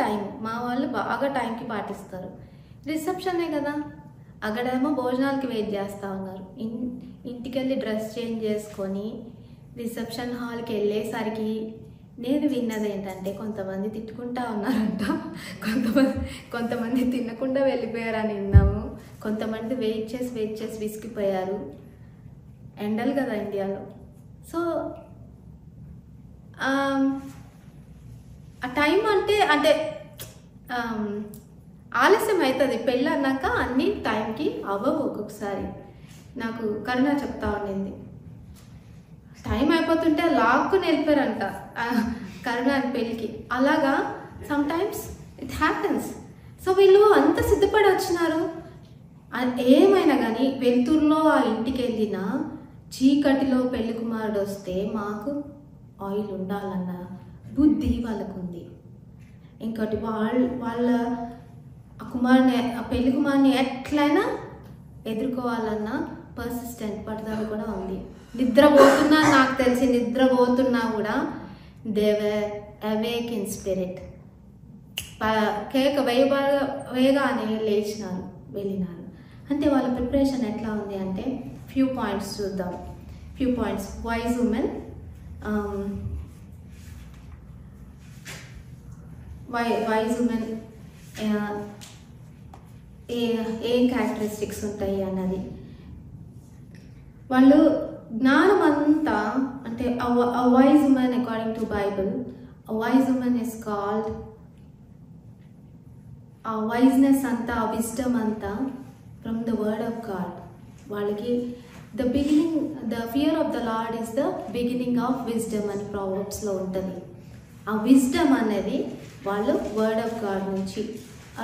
టైం మా వాళ్ళు బాగా టైంకి పాటిస్తారు. రిసెప్షనే కదా, అక్కడేమో భోజనాలకి వెయిట్ చేస్తూ ఉన్నారు. ఇంటికి వెళ్ళి డ్రెస్ చేంజ్ చేసుకొని రిసెప్షన్ హాల్కి వెళ్ళేసరికి నేను విన్నది ఏంటంటే కొంతమంది తిట్టుకుంటా ఉన్నారంట, కొంతమంది తినకుండా వెళ్ళిపోయారని విన్నాము, కొంతమంది వెయిట్ చేసి విసిగిపోయారు. ఎండలు కదా ఇండియాలో. సో ఆ టైం అంటే ఆలస్యం అవుతుంది. పెళ్ళి అన్నాక అన్నీ టైంకి అవ్వవు. ఒక్కొక్కసారి నాకు కరుణ చెప్తా ఉండింది, టైం అయిపోతుంటే లాక్కుని వెళ్ళిపోయారంట కరుణ పెళ్ళికి. అలాగా సమ్టైమ్స్ ఇట్ హ్యాపెన్స్. సో వీళ్ళు అంత సిద్ధపడి వచ్చినారు. ఏమైనా కానీ వెలుతురులో ఆ ఇంటికి వెళ్ళిన చీకటిలో పెళ్లి కుమారుడు వస్తే మాకు ఆయిల్ ఉండాలన్న బుద్ధి వాళ్ళకు ఉంది. ఇంకోటి వాళ్ళ ఆ పెళ్లి కుమారుని ఎట్లయినా ఎదుర్కోవాలన్న పర్సిస్టెంట్ పట్టుదల కూడా ఉంది. నిద్రపోతున్నా, నాకు తెలిసి నిద్రపోతున్నా కూడా they were awake in spirit. కేక వేయగానే లేచినారు, వెళ్ళినారు. అంటే వాళ్ళ ప్రిపరేషన్ ఎట్లా ఉంది అంటే ఫ్యూ పాయింట్స్ చూద్దాం. Few points. Wise women, wise women ఏం క్యారెక్టరిస్టిక్స్ ఉంటాయి అన్నది. వాళ్ళు జ్ఞానం అంతా అంటే a wise woman according to Bible, a wise woman is called, ఆ వైజ్నెస్ అంతా, ఆ విజ్డమ్ అంతా from the word of God. వాళ్ళకి the fear of the Lord is the beginning of wisdom అని ప్రావర్బ్స్లో ఉంటుంది. ఆ విజ్డమ్ అనేది వాళ్ళు వర్డ్ ఆఫ్ గాడ్ నుంచి. ఆ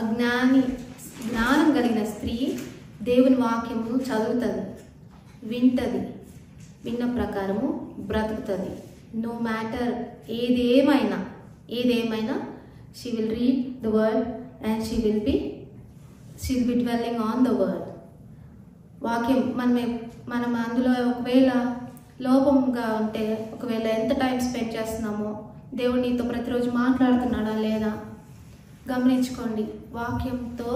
జ్ఞానం కలిగిన స్త్రీ దేవుని వాక్యము చదువుతుంది, వింటది, విన్న ప్రకారము బ్రతుకుతుంది. నో మ్యాటర్ ఏదేమైనా she will read the word and she will be dwelling on the word. వాక్యం మనం అందులో ఒకవేళ లోపంగా ఉంటే, ఒకవేళ ఎంత టైం స్పెండ్ చేస్తున్నామో, దేవుడు నీతో ప్రతిరోజు మాట్లాడుతున్నాడా లేదా గమనించుకోండి. వాక్యంతో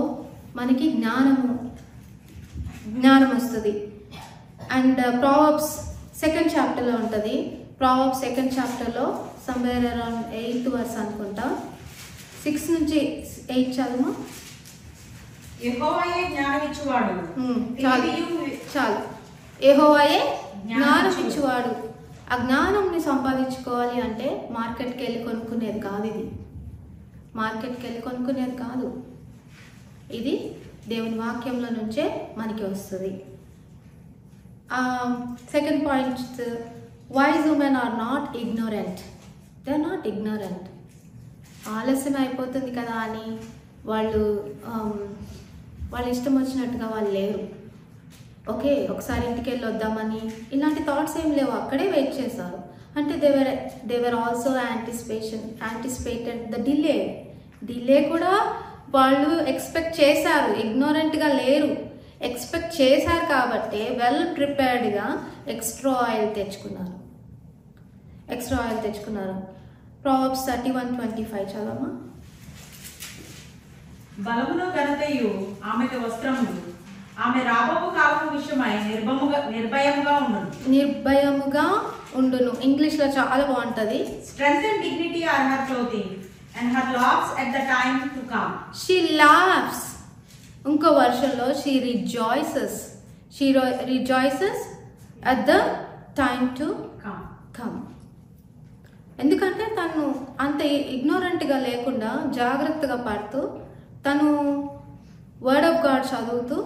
మనకి జ్ఞానం వస్తుంది. అండ్ ప్రావర్బ్స్ 2nd chapterలో ఉంటుంది. ప్రావర్బ్స్ 2nd chapterలో సమ్వేర్ అరౌండ్ 8th verse అనుకుంటా. 6 నుంచి 8 చదువు. యెహోవాయే జ్ఞానమిచ్చువాడు. చాలు. యెహోవాయే జ్ఞానమిచ్చువాడు. ఆ జ్ఞానంని సంపాదించుకోవాలి అంటే మార్కెట్కి వెళ్ళి కొనుక్కునేది కాదు. ఇది దేవుని వాక్యంలో నుంచే మనకి వస్తుంది. Second point, wise woman are not ignorant. They are not ignorant. ఆలస్యం అయిపోతుంది కదా అని వాళ్ళు ఇష్టం వచ్చినట్టుగా వాళ్ళు లేరు. ఓకే, ఒకసారి ఇంటికి వెళ్ళి వద్దామని ఇలాంటి థాట్స్ ఏం లేవు. అక్కడే వెయిట్ చేశారు. అంటే దేవర్ ఆల్సో యాంటిసిపేటెడ్ ద డిలే కూడా వాళ్ళు ఎక్స్పెక్ట్ చేశారు. ఇగ్నోరెంట్గా లేరు, ఎక్స్పెక్ట్ చేశారు కాబట్టి వెల్ ప్రిపేర్డ్గా ఎక్స్ట్రా ఆయిల్ తెచ్చుకున్నారు. ప్రావర్బ్స్ 31:25 చదవమ్మా. బలమును ఘనతయు ఆమెకు వస్త్రములు, ఆమె రాబోవు కాలము విషయమై నిర్భయముగా ఉండును. ఇంగ్లీష్లో చాలా బాగుంటుంది. Strength and dignity are her clothing, and her laughs at the time to come. She laughs. ఇంకో వర్షన్లో she rejoices at the time to come. ఎందుకంటే తను అంత ఇగ్నోరెంట్గా లేకుండా జాగ్రత్తగా పడుతూ తను వర్డ్ ఆఫ్ గాడ్ చదువుతూ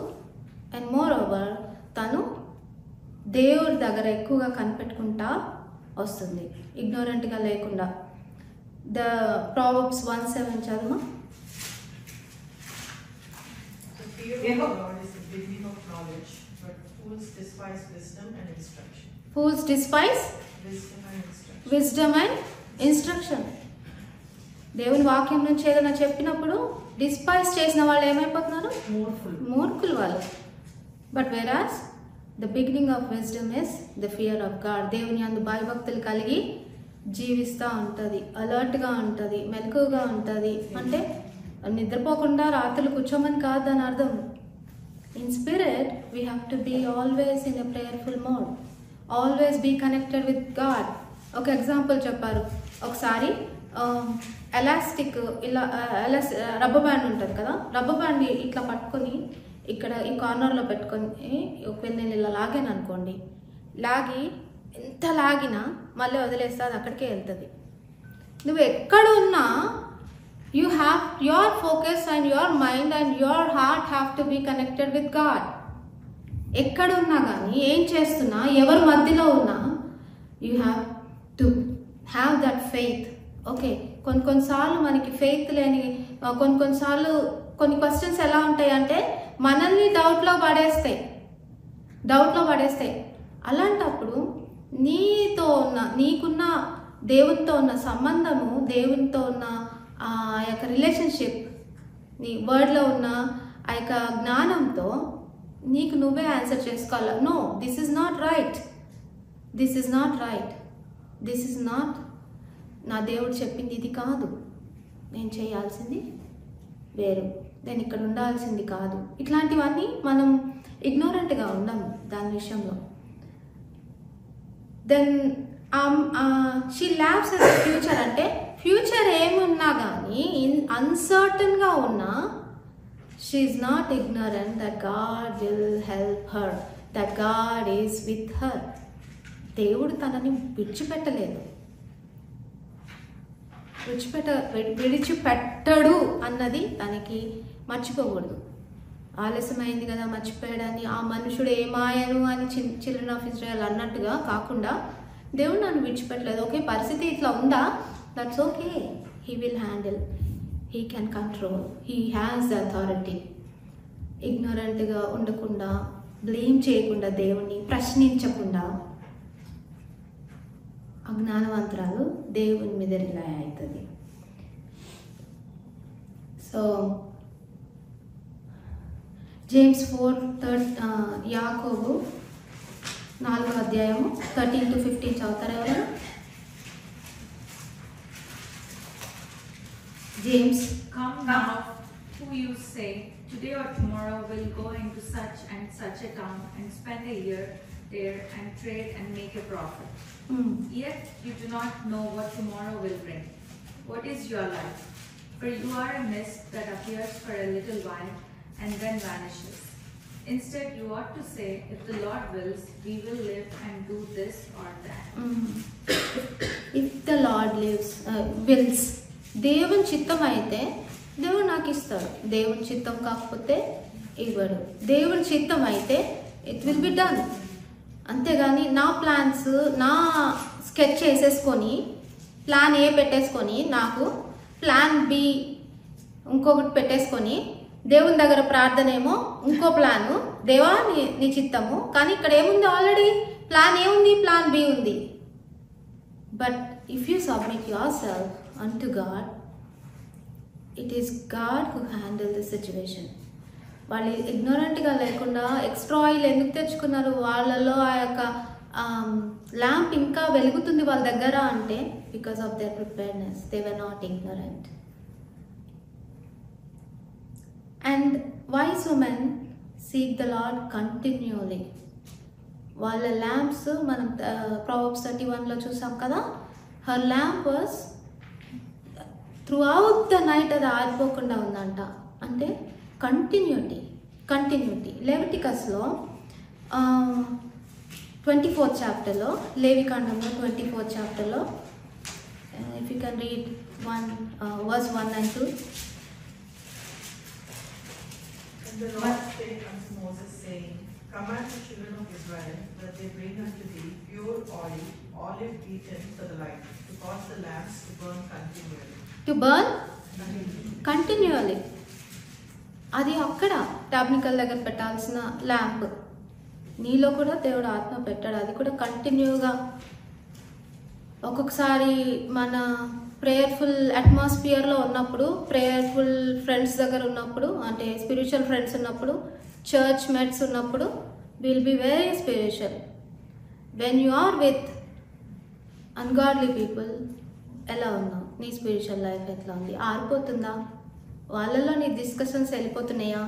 అండ్ మోర్ ఓవర్ తను దేవుడి దగ్గర ఎక్కువగా కనిపెట్టుకుంటా వస్తుంది, ఇగ్నోరెంట్గా లేకుండా. ద ప్రావర్బ్స్ 1:7 చదువు. Fear of the Lord is the beginning of knowledge, but fools despise wisdom and instruction. Fools despise Wisdom and instruction. wisdom and instruction. దేవుని వాక్యం నుంచి ఏదైనా చెప్పినప్పుడు డిస్పైజ్ చేసిన వాళ్ళు ఏమైపోతున్నారు? మూర్ఖులు వాళ్ళు. But వెరాస్ the beginning of wisdom is the fear of God. దేవుని అందు భయభక్తులు కలిగి జీవిస్తూ ఉంటుంది, అలర్ట్గా ఉంటుంది, మెలకుగా ఉంటుంది. అంటే నిద్రపోకుండా రాత్రులు కూర్చోమని కాదు దాని అర్థం. In spirit we have to be always in a prayerful mode, always be connected with God. ఒక ఎగ్జాంపుల్ చెప్పారు. ఒకసారి ఎలాస్టిక్ ఇలా రబ్బర్ బ్యాండ్ ఉంటుంది కదా, రబ్బర్ బ్యాండ్ ఇట్లా పట్టుకొని ఇక్కడ ఈ కార్నర్లో పెట్టుకొని ఒకవేళ నేను ఇలా లాగాను అనుకోండి, లాగి ఎంత లాగినా మళ్ళీ వదిలేస్తే అది అక్కడికే వెళ్తుంది. నువ్వు ఎక్కడ ఉన్నా you have your focus and your mind and your heart have to be connected with God. ఎక్కడున్నా కానీ ఏం చేస్తున్నా ఎవరి మధ్యలో ఉన్నా you have to have that faith. Okay, కొన్నిసార్లు మనకి ఫెయిత్ లేని కొన్నిసార్లు కొన్ని క్వశ్చన్స్ ఎలా ఉంటాయి అంటే మనల్ని డౌట్లో పడేస్తాయి. అలాంటప్పుడు నీకున్న దేవునితో ఉన్న సంబంధము, దేవునితో ఉన్న ఆ యొక్క రిలేషన్షిప్, నీ వర్డ్లో ఉన్న ఆ యొక్క జ్ఞానంతో నీకు నువ్వే ఆన్సర్ చేసుకోవాలి. No, this is not right, this is not right, this is not, నా దేవుడు చెప్పింది ఇది కాదు, నేను చేయాల్సింది వేరు, నేను ఇక్కడ ఉండాల్సింది కాదు. ఇట్లాంటివన్నీ మనం ఇగ్నోరెంట్గా ఉండము దాని విషయంలో. Then she laughs us future. అంటే ఫ్యూచర్ ఏమున్నా కానీ అన్సర్టన్గా ఉన్నా she is not ignorant that God will help her, that God is with her. దేవుడు తనని విడిచిపెట్టడు అన్నది తనకి మర్చిపోకూడదు. ఆలస్యమైంది కదా మర్చిపోయాడని ఆ మనుషుడు ఏమాయను అని చిల్డ్రన్ ఆఫ్ ఇజ్రాయెల్ అన్నట్టుగా కాకుండా దేవుడు నన్ను విడిచిపెట్టలేదు. ఓకే, పరిస్థితి ఇట్లా ఉందా, that's okay, he will handle, he can control, he has the authority. ఇగ్నోరెంట్గా ఉండకుండా, బ్లేమ్ చేయకుండా, దేవుణ్ణి ప్రశ్నించకుండా అజ్ఞానవంతురాలు దేవుని మీద రిలై అవుతుంది. సో జేమ్స్ 4 యాకోబు 4వ అధ్యాయము 13 to 15 చదువుతారా ఎవరు? James. Come now, who you say, today or tomorrow we'll go into such and such a town and spend a year there and trade and make a profit. Yet you do not know what tomorrow will bring. What is your life? For you are a mist that appears for a little while and then vanishes. Instead, you ought to say, if the Lord wills, we will live and do this or that. If the Lord wills, దేవుని చిత్తం అయితే దేవుడు నాకు ఇస్తాడు, దేవుని చిత్తం కాకపోతే ఇవ్వడు. దేవుని చిత్తం అయితే ఇట్ విల్ బి డన్. అంతేగాని నా ప్లాన్స్, నా స్కెచ్ చేసేసుకొని ప్లాన్ ఏ పెట్టేసుకొని నాకు ప్లాన్ బి ఇంకొకటి పెట్టేసుకొని దేవుని దగ్గర ప్రార్థన ఏమో ఇంకో ప్లాను, దేవా నీ చిత్తము, కానీ ఇక్కడ ఏముంది, ఆల్రెడీ ప్లాన్ ఏ ఉంది, ప్లాన్ బి ఉంది. But if you submit your self unto God, it is God who handles the situation. వాళ్ళు ఇగ్నోరెంట్గా లేకుండా ఎక్స్ట్రా ఆయిల్ ఎందుకు తెచ్చుకున్నారు, వాళ్ళలో ఆ యొక్క ల్యాంప్ ఇంకా వెలుగుతుంది వాళ్ళ దగ్గర అంటే because of their preparedness, they were not ignorant. And wise woman seek the Lord continuously. వాళ్ళ ల్యాంప్స్ మనం ప్రావర్బ్స్ 31లో చూసాం కదా, her lamp was throughout the night, అది ఆరిపోకుండా ఉందంట. అంటే కంటిన్యూటీ. లెవిటికస్లో 24th చాప్టర్లో, లేవికాండంలో 24th చాప్టర్లో, if you can read verse 1 and 2. And the Lord spake unto Moses, saying, Command the children of Israel that they bring unto thee pure oil, olive beaten for the light, to cause the lamps to burn continually. To burn continually. అది అక్కడ టాబ్నికల్ దగ్గర పెట్టాల్సిన lamp. నీలో కూడా దేవుడు ఆత్మ పెట్టాడు, అది కూడా కంటిన్యూగా. ఒక్కొక్కసారి మన ప్రేయర్ఫుల్ అట్మాస్ఫియర్లో ఉన్నప్పుడు, ప్రేయర్ఫుల్ ఫ్రెండ్స్ దగ్గర ఉన్నప్పుడు, అంటే స్పిరిచువల్ ఫ్రెండ్స్ ఉన్నప్పుడు, చర్చ్ మేట్స్ ఉన్నప్పుడు will be very spiritual. When you are with ungodly people ఎలా ఉన్నావు? నీ స్పిరిచువల్ లైఫ్ ఎట్లా ఉంది? ఆరిపోతుందా? వాళ్ళలో నీ డిస్కషన్స్ వెళ్ళిపోతున్నాయా?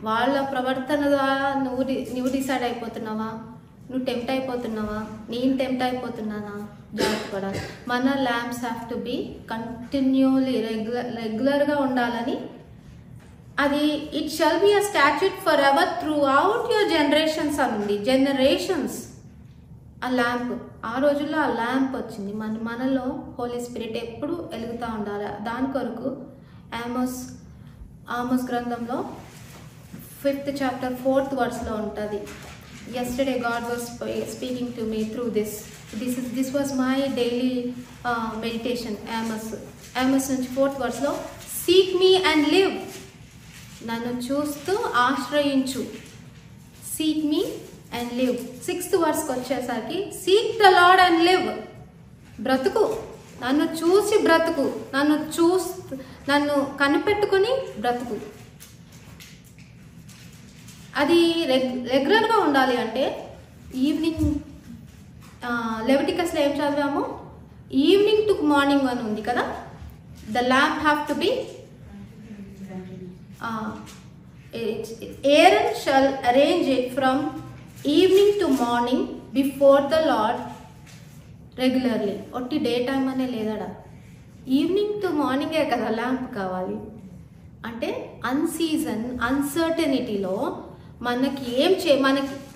వాళ్ళ ప్రవర్తన ద్వారా నువ్వు డిసైడ్ అయిపోతున్నావా? నువ్వు టెంప్ట్ అయిపోతున్నావా? నేను టెంప్ట్ అయిపోతున్నానా? జాగ్రత్త. మన lamps have to be continually రెగ్యులర్గా ఉండాలని. అది it shall be a statute for ever through out your generations అండి. జనరేషన్స్ ఆ ల్యాంప్, ఆ రోజుల్లో ఆ ల్యాంప్ వచ్చింది. మనలో హోలీ స్పిరిట్ ఎప్పుడు వెలుగుతూ ఉండాలి. దాని కొరకు ఆమోస్ గ్రంథంలో 5th chapter 4th verse ఉంటుంది. Yesterday God was speaking to me through this. This was my daily meditation. Amos నుంచి 4th verse లో seek me and live. నన్ను చూస్తూ ఆశ్రయించు. seek me and live. 6th verse వచ్చేసరికి seek the Lord and live. బ్రతుకు, నన్ను చూసి బ్రతుకు, నన్ను కనిపెట్టుకుని బ్రతుకు. అది రెగ్యులర్గా ఉండాలి. అంటే ఈవినింగ్ లెవిటికస్లో ఏం చదివాము? ఈవినింగ్ టు మార్నింగ్ అని ఉంది కదా. The lamp have to be Aaron shall arrange it from evening to morning before the Lord regularly. ఒట్టి డే టైం అనే లేదడా, ఈవినింగ్ టు మార్నింగే కదా ల్యాంప్ కావాలి. అంటే అన్సీజన్ అన్సర్టనిటీలో మనకి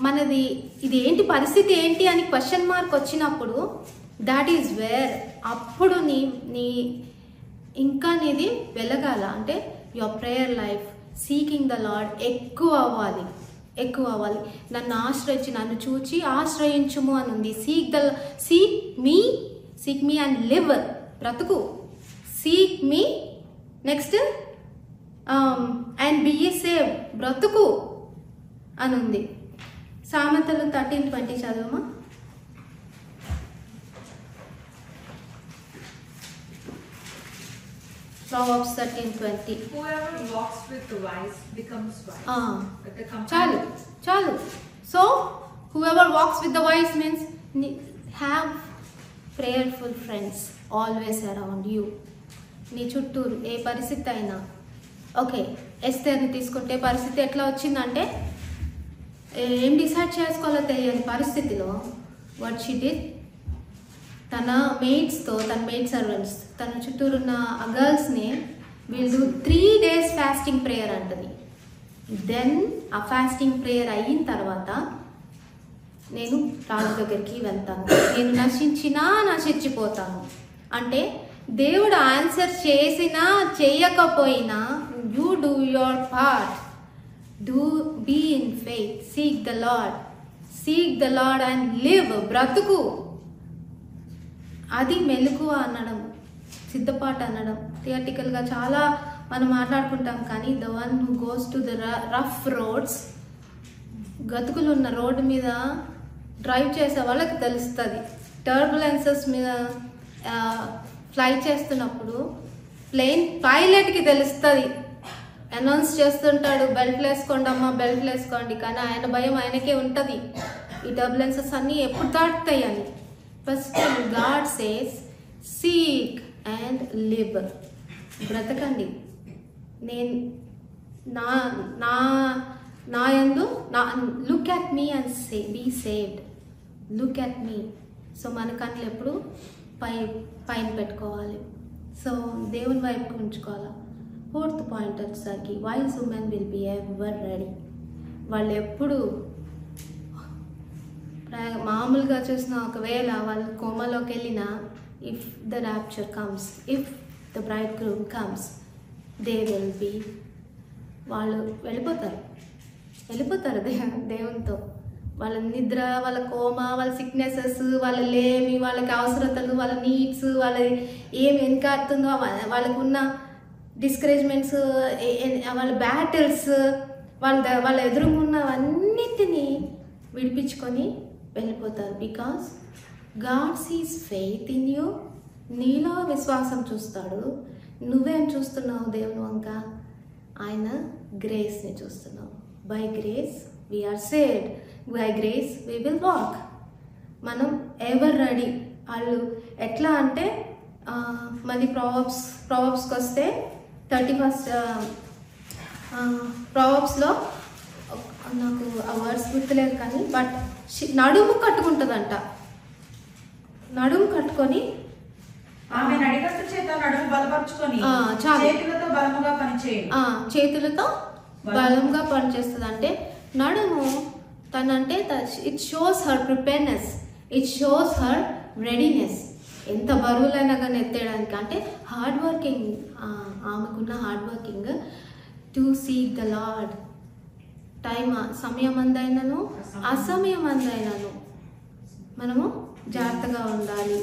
మనది ఇది ఏంటి పరిస్థితి ఏంటి అని క్వశ్చన్ మార్క్ వచ్చినప్పుడు దాట్ ఈజ్ వేర్ అప్పుడు నీ ఇంకా నీది వెలగాల. అంటే your prayer life seeking the Lord ఎక్కువ అవ్వాలి. నన్ను ఆశ్రయించి, నన్ను చూచి ఆశ్రయించుము అని ఉంది. సీక్ మీ అండ్ లివ్, బ్రతుకు. Seek me, next and be save, బ్రతుకు అని ఉంది. సామెతలు 13:20 చదవమా. Proverbs 13:20. Whoever walks with the wise becomes wise. But the చాలు. So whoever walks with the wise means have prayerful friends always around you. నీ చుట్టూరు ఏ పరిస్థితి అయినా. ఓకే, ఎస్తేర్ని తీసుకుంటే పరిస్థితి ఎట్లా వచ్చిందంటే ఏం డిసైడ్ చేసుకోవాలో తెలియని పరిస్థితిలో వాట్ షీ డిడ్, తన మెయిడ్ సర్వెంట్స్, తన చుట్టూరున్న ఆ గర్ల్స్ని వీళ్ళు 3 days ఫాస్టింగ్ ప్రేయర్ అంటది. దెన్ ఆ ఫాస్టింగ్ ప్రేయర్ అయిన తర్వాత నేను రాజు దగ్గరికి వెళ్తాను, నేను నశించిపోతాను. అంటే దేవుడు ఆన్సర్ చేసినా చేయకపోయినా you do your part, be in faith, seek the Lord and live, బ్రతుకు. అది మెలకువ అనడం, సిద్ధపాటు అనడం. థియరిటికల్గా చాలా మనం మాట్లాడుకుంటాం, కానీ the one who goes to the rough roads, గతుకులు ఉన్న రోడ్డు మీద డ్రైవ్ చేసే వాళ్ళకి తెలుస్తుంది. టర్బులెన్సెస్ మీద ఫ్లై చేస్తున్నప్పుడు ప్లేన్ పైలట్కి తెలుస్తుంది. అనౌన్స్ చేస్తుంటాడు, బెల్ట్లు వేసుకోండి అమ్మా, బెల్ట్లు వేసుకోండి, కానీ ఆయన భయం ఆయనకే ఉంటుంది, ఈ టర్బులెన్సెస్ అన్నీ ఎప్పుడు దాటుతాయి అని. First God says seek and live, బ్రతకండి. నేను నా యందు look at me and be saved, look at me. So మన కళ్ళు ఎప్పుడు పైన పెట్టుకోవాలి. సో దేవుని వైపు ఉంచుకోవాలి. 4th పాయింట్ వచ్చేసరికి wise women will be ever ready. వాళ్ళు ఎప్పుడు మామూలుగా చూసిన ఒకవేళ వాళ్ళు కోమలోకి వెళ్ళినా, if the rapture comes, if the bride groom comes, they will be, వాళ్ళు వెళ్ళిపోతారు దేవునితో. వాళ్ళ నిద్ర, వాళ్ళ కోమ, వాళ్ళ సిక్నెసెస్, వాళ్ళ లేమి, వాళ్ళకి అవసరతలు, వాళ్ళ నీడ్స్, వాళ్ళ ఏం వెనకాడుతుందో, వాళ్ళకున్న డిస్కరేజ్మెంట్స్, వాళ్ళ బ్యాటిల్స్, వాళ్ళ ఎదురుగున్నవన్నిటినీ విడిపించుకొని వెళ్ళిపోతారు. Because God sees faith in you. నీలో విశ్వాసం చూస్తాడు. నువ్వేం చూస్తున్నావు దేవుని వంక? ఆయన గ్రేస్ని చూస్తున్నావు. By grace we are saved, by grace we will walk. మనం ఎవర్ రెడీ. వాళ్ళు ఎట్లా అంటే మళ్ళీ ప్రావర్బ్స్కి వస్తే 31st ప్రావర్బ్స్లో నాకు ఆ వర్డ్స్ గుర్తులేదు కానీ బట్ నడుము కట్టుకుంటుందంట. నడుము కట్టుకొని ఆమె నడికట్టు చేత నడుము బలపరుచుకొని చేతులతో బలముగా పనిచేయు. చేతులతో బలంగా పనిచేస్తుంది. అంటే నడుము తనంటే it shows her preparedness, it shows her readiness. ఎంత బరువులైనా కానీ ఎత్తేయడానికి. అంటే హార్డ్ వర్కింగ్, ఆమెకున్న hard working to seek the Lord. సమయం అందైనను అసమయం అందైనను మనము జాగ్రత్తగా ఉండాలి.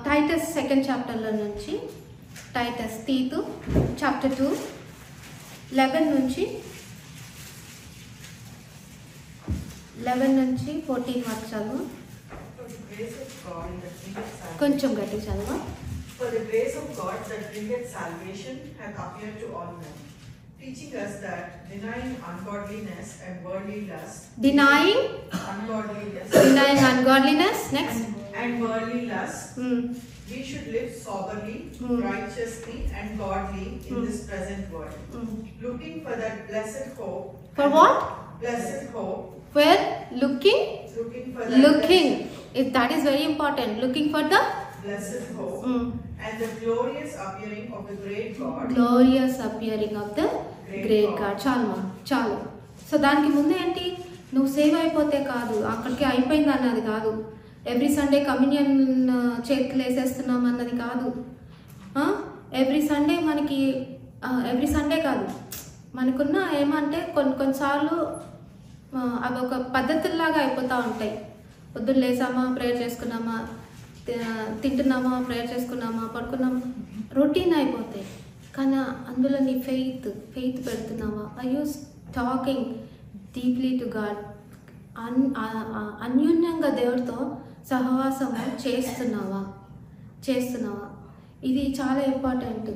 టైటస్ 2nd చాప్టర్లో నుంచి, టైటస్ తీతు chapter 2 11 నుంచి 14 వరకు చదువు. కొంచెం గట్టి చదువు. For the grace of God that bringeth salvation hath appeared to all men, teaching us that denying ungodliness and worldly lust, Denying ungodliness, next. and worldly lust, we should live soberly, righteously, and godly in this present world, looking for that blessed hope. For what? Blessed hope. Where? Looking For that that is very important. Looking for the blessed hope and the glorious appearing of the great God. Glorious appearing of the great God. చాలు. So దానికి ముందు ఏంటి? నువ్వు save అయిపోతే కాదు, అక్కడికి అయిపోయింది అన్నది కాదు. ఎవ్రీ సండే కమ్యూనియన్ చేతులు వేసేస్తున్నాం అన్నది కాదు. ఎవ్రీ సండే కాదు. మనకున్న ఏమంటే కొన్నిసార్లు అవి ఒక పద్ధతుల్లాగా అయిపోతూ ఉంటాయి. పొద్దున్న లేసామా, ప్రేయర్ చేసుకున్నామా, తింటున్నామా, ప్రేయర్ చేసుకున్నామా, పడుకున్నామా, రొటీన్ అయిపోతాయి. కానీ అందులో నీ ఫెయిత్ పెడుతున్నావా? I use talking deeply to God. అన్యోన్యంగా దేవుడితో సహవాసము చేస్తున్నావా? ఇది చాలా ఇంపార్టెంట్.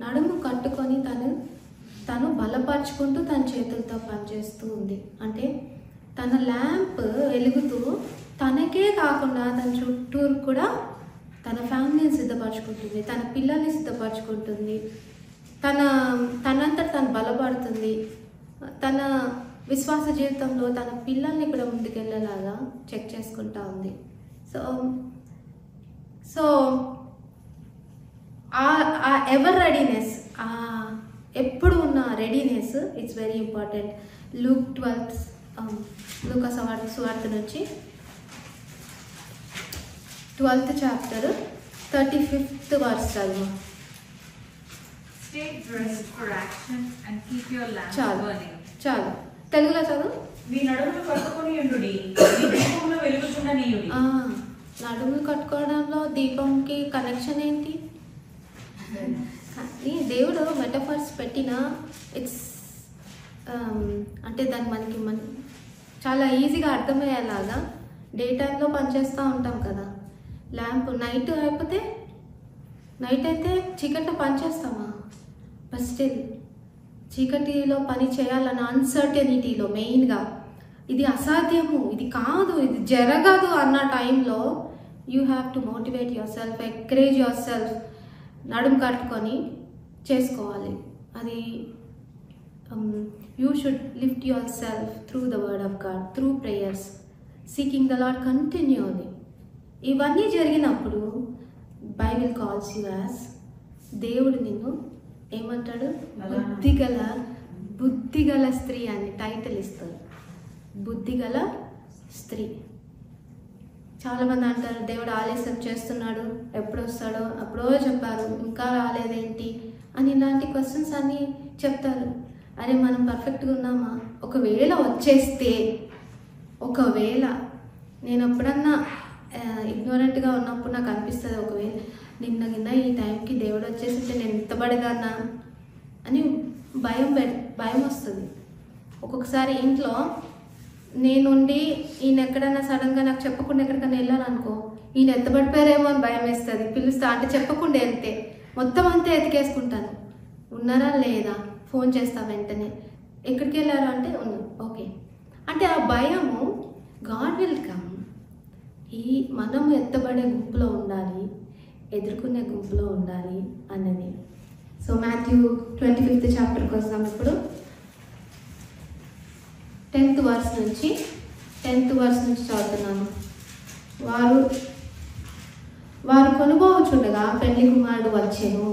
నడుము కట్టుకొని తను బలపరుచుకుంటూ తన చేతులతో పనిచేస్తూ ఉంది. అంటే తన ల్యాంప్ వెలుగుతూ తనకే కాకుండా తన చుట్టూరు కూడా తన ఫ్యామిలీని సిద్ధపరచుకుంటుంది, తన పిల్లల్ని సిద్ధపరచుకుంటుంది, తనంతా తను బలపడుతుంది. తన విశ్వాస జీవితంలో తన పిల్లల్ని కూడా ముందుకెళ్ళేలాగా చెక్ చేసుకుంటా ఉంది. సో ఆ ఎవర్ రెడీనెస్, ఎప్పుడు ఉన్న రెడీనెస్ ఇట్స్ వెరీ ఇంపార్టెంట్. లూకా సువార్త నుంచి 12th chapter 35th verse చదువు. Stay dressed for action and keep your lamp burning. చాలు. తెలుగులో చదువు. మీ నడుములు కట్టుకొని ఉండుడి, మీ దీపములు వెలుగుచుండనీయుడి. నడుములు కట్టుకోవడంలో దీపంకి కనెక్షన్ ఏంటి? దేవుడు మెటఫర్స్ పెట్టిన ఇట్స్ అంటే దాన్ని మనకి చాలా ఈజీగా అర్థమయ్యేలాగా డే టైంలో పనిచేస్తూ ఉంటాం కదా. ల్యాంప్ నైట్ అయితే చీకట్లో పనిచేస్తామా? బట్ స్టిల్ చీకటిలో పని చేయాలన్న అన్సర్టనిటీలో మెయిన్గా ఇది అసాధ్యము, ఇది కాదు, ఇది జరగదు అన్న టైంలో you have to motivate your self, encourage your self. నడుము కట్టుకొని చేసుకోవాలి. అది you should lift your self through the word of God, through prayers, seeking the Lord continually. ఇవన్నీ జరిగినప్పుడు బైబిల్ కాల్స్ యు యాజ్, దేవుడు నిన్ను ఏమంటాడు? బుద్ధిగల స్త్రీ అని టైటిల్ ఇస్తారు. బుద్ధిగల స్త్రీ. చాలామంది అంటారు దేవుడు ఆలస్యం చేస్తున్నాడు, ఎప్పుడు వస్తాడో, అప్పుడో చెప్పారు, ఇంకా రాలేదేంటి అని ఇలాంటి క్వశ్చన్స్ అన్నీ చెప్తారు. అరే మనం పర్ఫెక్ట్గా ఉన్నామా? ఒకవేళ వచ్చేస్తే, ఒకవేళ నేను ఎప్పుడన్నా ఇగ్నోరెంట్గా ఉన్నప్పుడు నాకు అనిపిస్తుంది, ఒకవేళ నిన్న ఈ టైంకి దేవుడు వచ్చేసింటే నేను ఎంత పడేదాన్నా అని భయం వస్తుంది. ఒక్కొక్కసారి ఇంట్లో నేనుండి ఈయన ఎక్కడైనా సడన్గా నాకు చెప్పకుండా ఎక్కడికైనా వెళ్ళాలనుకో, ఈయన ఎత్తబడిపోయారేమో అని భయం వేస్తుంది. పిలుస్తా అంటే చెప్పకుండా వెళ్తే మొత్తం అంతా ఎతికేసుకుంటాను, ఉన్నారా లేదా, ఫోన్ చేస్తా వెంటనే, ఎక్కడికి వెళ్ళారు అంటే ఉన్నాను, ఓకే అంటే ఆ భయము గాడ్ విల్ కమ్. మనం ఎత్తబడే గుంపులో ఉండాలి, ఎదుర్కొనే గుంపులో ఉండాలి అన్నది. సో మాథ్యూ 25th చాప్టర్కి వస్తాం. ఇప్పుడు 10th వర్స్ నుంచి చదువుతున్నాను. వారు కొనుగోచుండగా పెళ్లి కుమారుడు వచ్చెను.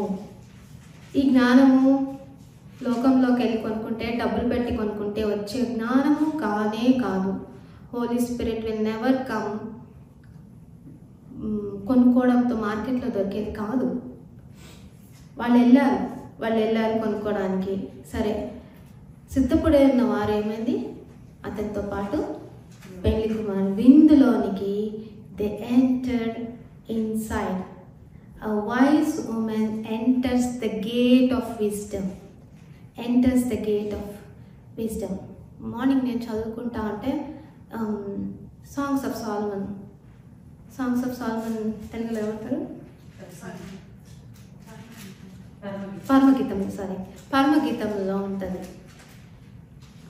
ఈ జ్ఞానము లోకంలోకి వెళ్ళి కొనుక్కుంటే, డబ్బులు పెట్టి కొనుక్కుంటే వచ్చే జ్ఞానము కానే కాదు. Holy spirit will never come. కొనుక్కోవడంతో మార్కెట్లో దొరికేది కాదు. వాళ్ళు వెళ్ళారు కొనుక్కోవడానికి. సరే, సిద్ధపడే ఉన్న వారు ఏమైంది, అతనితో పాటు పెళ్లి కుమారుడు విందులోనికి they entered inside. A wise woman enters the gate of wisdom. Morning నేను చదువుకుంటా అంటే సాంగ్స్ ఆఫ్ సాల్మన్ తెలుగులో ఏమంటారు, పరమగీతంలో ఉంటుంది.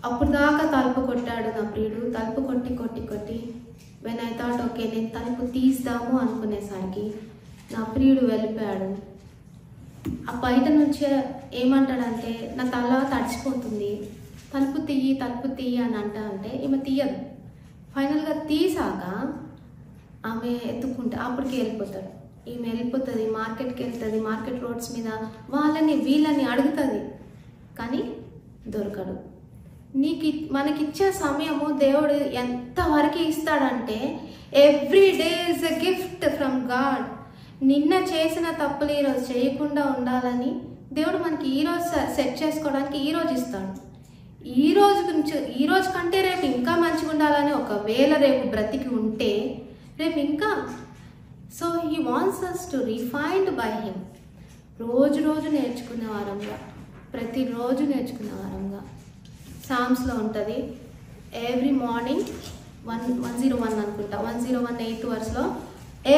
అప్పుడు దాకా తలుపు కొట్టాడు నా ప్రియుడు. తలుపు కొట్టి వెన్ ఐ థాట్ ఓకే నేను తలుపు తీస్తాము అనుకునేసరికి నా ప్రియుడు వెళ్ళిపోయాడు. ఆ బయట నుంచి ఏమంటాడంటే, నా తల తడిచిపోతుంది, తలుపు తీయి అని అంటే ఈమె తీయదు. ఫైనల్గా తీసాక ఆమె ఎత్తుకుంటే అప్పటికి వెళ్ళిపోతాడు. ఈమె వెళ్ళిపోతుంది, మార్కెట్కి వెళ్తుంది, మార్కెట్ రోడ్స్ మీద వీళ్ళని అడుగుతుంది, కానీ దొరకడు. మనకిచ్చే సమయము దేవుడు ఎంతవరకు ఇస్తాడంటే, every day is a gift from God. నిన్న చేసిన తప్పులు ఈరోజు చేయకుండా ఉండాలని దేవుడు మనకి ఈరోజు సెట్ చేసుకోవడానికి ఈరోజు ఇస్తాడు. ఈ రోజు కంటే రేపు ఇంకా మంచిగా ఉండాలని, ఒకవేళ రేపు బ్రతికి ఉంటే రేపు ఇంకా. So he wants us to refined by him. రోజు నేర్చుకునే వారంగా, ప్రతిరోజు నేర్చుకునే వారంగా. సామ్స్లో ఉంటుంది, ఎవ్రీ మార్నింగ్ 101 అనుకుంటా, 101 8th verseలో,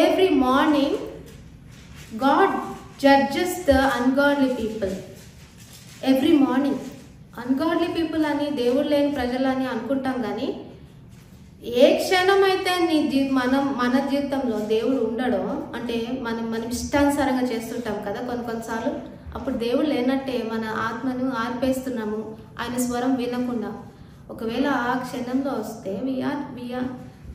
every morning God judges the ungodly people. Every morning ungodly people అని, దేవుడు లేని ప్రజలని అనుకుంటాం, కానీ ఏ క్షణం అయితే మన జీవితంలో దేవుడు ఉండడో, అంటే మనం ఇష్టానుసారంగా చేస్తుంటాం కదా కొన్నిసార్లు, అప్పుడు దేవుడు లేనట్టే మన ఆత్మను ఆర్పేస్తున్నాము ఆయన స్వరం వినకుండా. ఒకవేళ ఆ క్షణంలో వస్తే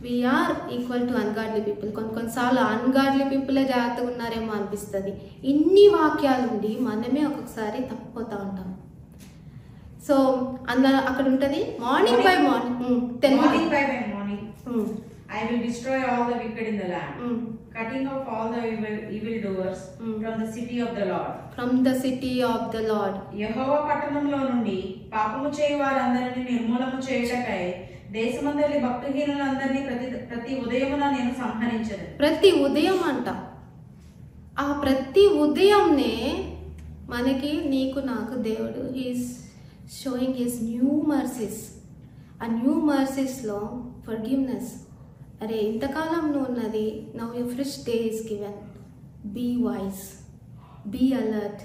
we are equal to ungodly people. కొన్నిసార్లు అన్గాడ్లీ పీపులే జాగ్రత్తగా ఉన్నారేమో అనిపిస్తుంది. ఇన్ని వాక్యాలు ఉండి మనమే ఒక్కొక్కసారి తప్పిపోతూ ఉంటాం. సో అక్కడ ఉంటుంది, morning by morning I will destroy all the wicked in the land, cutting off all the evil doers from the city of the Lord. యెహోవా పట్టణంలో నుండి పాపము చేయు వారందరిని నిర్మూలము చేయుటకై దేశమందలి భక్తిహీనులందరినీ ప్రతి ఉదయమున నేను సంహరించదు. ప్రతి ఉదయం అంట. ఆ ప్రతి ఉదయంనే మనకి నీకు నాకు దేవుడు he's showing his new mercies. ఆ న్యూ మర్సీస్లో ఫర్గివ్నెస్. అరే ఇంతకాలం నువ్వు ఉన్నది, now you fresh day is given. Be wise, be alert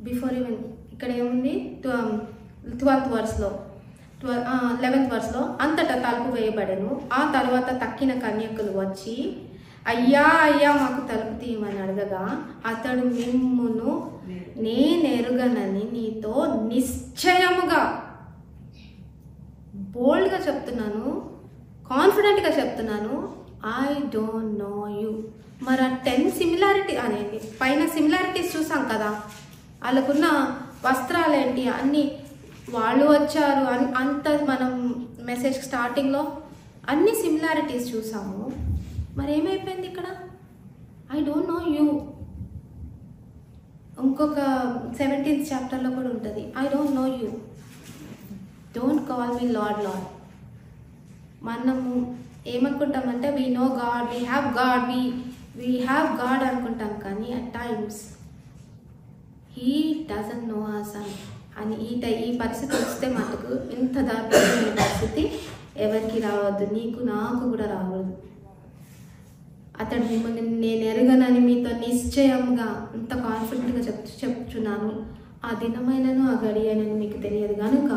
before even. ఇక్కడ ఏముంది, 12th verseలో 11th verseలో, అంతటా తలుపు వేయబడెను. ఆ తర్వాత తక్కిన కన్యకులు వచ్చి అయ్యా మాకు తలుపు తీయమని అడగగా, అతడు మిమ్మును నేనెరుగనని నీతో నిశ్చయముగా, బోల్డ్గా చెప్తున్నాను, కాన్ఫిడెంట్గా చెప్తున్నాను, ఐ డోంట్ నో యూ. మరి ఆ 10 సిమిలారిటీ అనేది పైన సిమిలారిటీస్ చూసాం కదా, వాళ్ళకున్న వస్త్రాలు ఏంటి అన్నీ, వాళ్ళు వచ్చారు అంత మనం మెసేజ్ స్టార్టింగ్లో అన్ని సిమిలారిటీస్ చూసాము. మరి ఏమైపోయింది ఇక్కడ, ఐ డోంట్ నో యూ. ఇంకొక 17th chapterలో కూడా ఉంటుంది, I don't know you, don't call me Lord. మనము ఏమనుకుంటామంటే we know God, we have God అనుకుంటాం, కానీ at times he doesn't know us అని ఈ పరిస్థితి వస్తే మటుకు ఇంత దారుణమైన పరిస్థితి ఎవరికి రావద్దు, నీకు నాకు కూడా రావద్దు. అతడు మిమ్మల్ని నేను ఎరగనని మీతో నిశ్చయంగా ఇంత కాన్ఫిడెంట్గా చెప్తున్నాను. ఆ దినమైనను ఆ గడియనని మీకు తెలియదు కనుక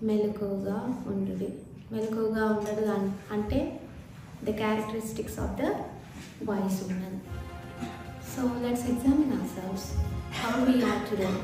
మెలకువగా ఉండు. మెలకువగా ఉండడు అంటే the characteristics of the wise woman. So let's examine ourselves how we are today.